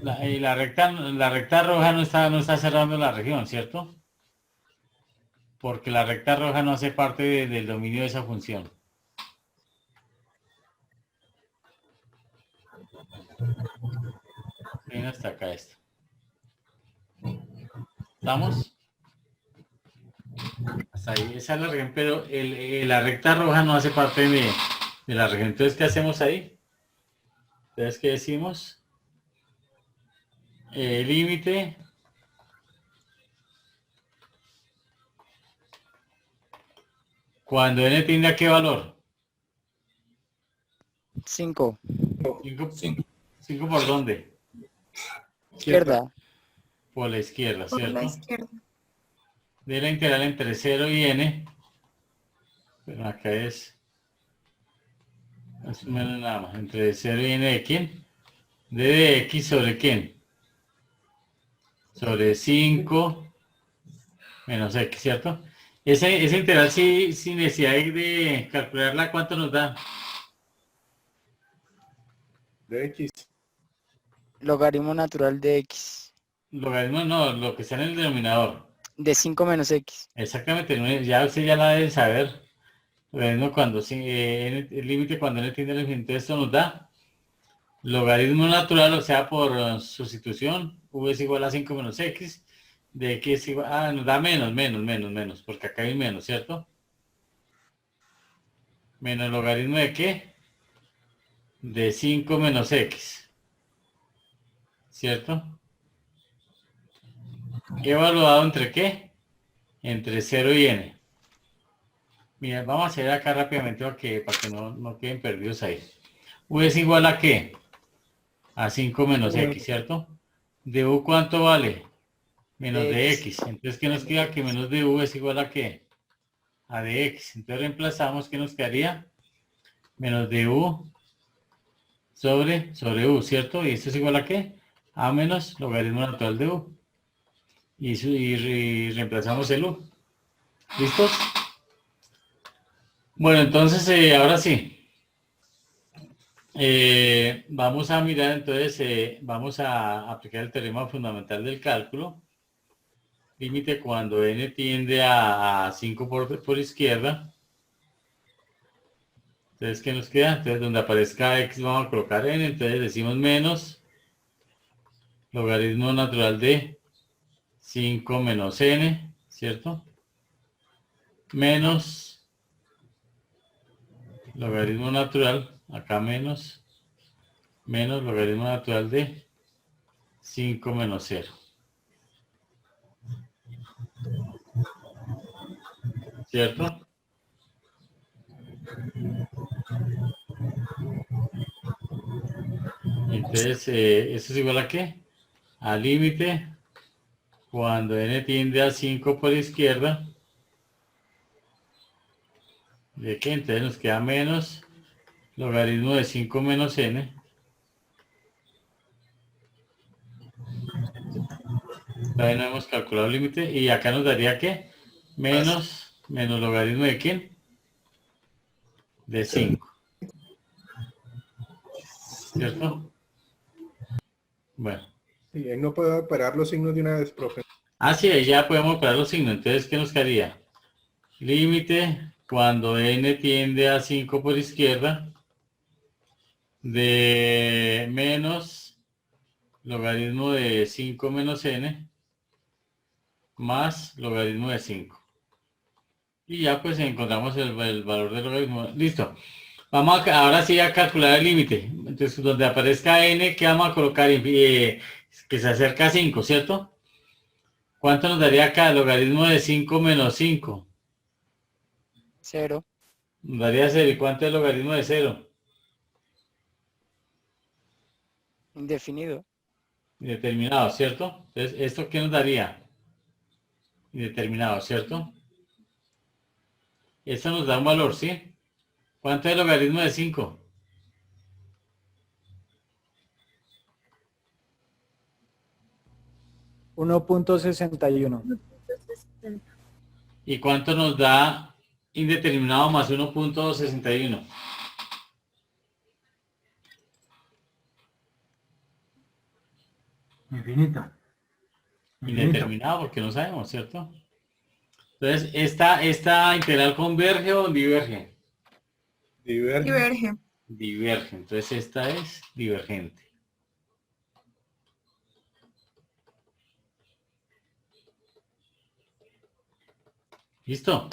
Y la recta roja no está cerrando la región, ¿cierto? Porque la recta roja no hace parte del dominio de esa función. Bien, hasta acá esto. ¿Estamos? Hasta ahí, esa es la región, pero la recta roja no hace parte de la región. Entonces, ¿qué hacemos ahí? Entonces, ¿qué decimos? Límite. Cuando n tiende a qué valor? 5. 5 por dónde? Izquierda. Por la izquierda, Por ¿cierto? la izquierda. De la integral entre 0 y n. Pero acá es más o menos nada más. Entre 0 y n de quién? De x sobre quién? Sobre 5 menos x, ¿cierto? Esa integral sin necesidad de calcularla, ¿cuánto nos da? De X. Logaritmo natural de x. Logaritmo no, lo que está en el denominador. De 5 menos x. Exactamente, ya usted ya la debe saber. Logaritmo cuando el límite cuando n tiende al infinito, esto nos da logaritmo natural, o sea, por sustitución, v es igual a 5 menos x, de x es igual, nos da menos, porque acá hay menos, ¿cierto? Menos logaritmo de qué? De 5 menos x, ¿cierto? Evaluado entre qué? Entre 0 y n. Mira, vamos a hacer acá rápidamente para que no queden perdidos ahí. V es igual a qué? A 5 menos x, ¿cierto? ¿De u cuánto vale? Menos de x. Entonces, ¿qué nos queda? Que menos de u es igual a qué? A de x. Entonces reemplazamos, ¿qué nos quedaría? Menos de u sobre u, ¿cierto? ¿Y esto es igual a qué? A menos logaritmo natural de u. Y reemplazamos el u. ¿Listos? Bueno, entonces, ahora sí. Vamos a mirar, entonces, vamos a aplicar el teorema fundamental del cálculo. Límite cuando n tiende a 5 por izquierda. Entonces, ¿qué nos queda? Entonces, donde aparezca x vamos a colocar n. Entonces, decimos menos logaritmo natural de 5 menos n, ¿cierto? Menos logaritmo natural, acá menos logaritmo natural de 5 menos 0. ¿Cierto? Entonces, ¿esto es igual a qué? Al límite cuando n tiende a 5 por izquierda. ¿De qué? Entonces nos queda menos logaritmo de 5 menos n. Todavía no hemos calculado el límite. Y acá nos daría ¿qué? Menos logaritmo de quién? De 5. ¿Cierto? Bueno. Sí, ahí no puedo operar los signos de una vez, profe. Ah, sí, ahí ya podemos operar los signos. Entonces, ¿qué nos quedaría? Límite cuando n tiende a 5 por izquierda de menos logaritmo de 5 menos n más logaritmo de 5. Y ya pues encontramos el valor del logaritmo. Listo. Vamos ahora sí a calcular el límite. Entonces, donde aparezca n, ¿qué vamos a colocar? Que se acerca a 5, ¿cierto? ¿Cuánto nos daría acá? Logaritmo de 5 menos 5. 0. Nos daría 0. ¿Y cuánto es el logaritmo de 0? Indefinido. Indeterminado, ¿cierto? Entonces, ¿esto qué nos daría? Indeterminado, ¿cierto? Esto nos da un valor, ¿sí? ¿Cuánto es el logaritmo de 5? $1.61. ¿Y cuánto nos da indeterminado más Infinito. Indeterminado, porque no sabemos, ¿cierto? Entonces, ¿esta integral converge o diverge? Diverge. Diverge. Entonces, esta es divergente. ¿Listo?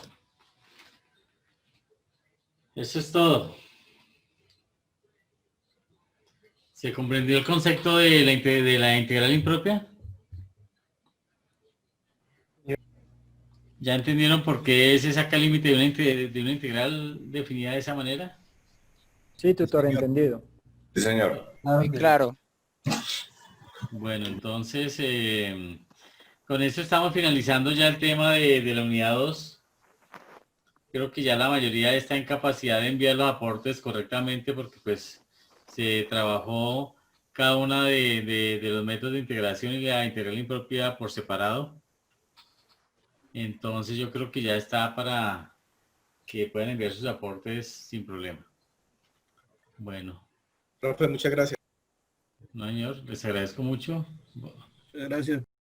Eso es todo. ¿Se comprendió el concepto de la integral impropia? ¿Ya entendieron por qué se saca el límite de una integral definida de esa manera? Sí, tutor, entendido. Sí, señor. Muy claro. Bueno, entonces, con esto estamos finalizando ya el tema de la unidad 2. Creo que ya la mayoría está en capacidad de enviar los aportes correctamente porque pues se trabajó cada una de los métodos de integración y la integral impropia por separado. Entonces yo creo que ya está para que puedan enviar sus aportes sin problema. Bueno. Profe, muchas gracias. No, señor, les agradezco mucho. Gracias.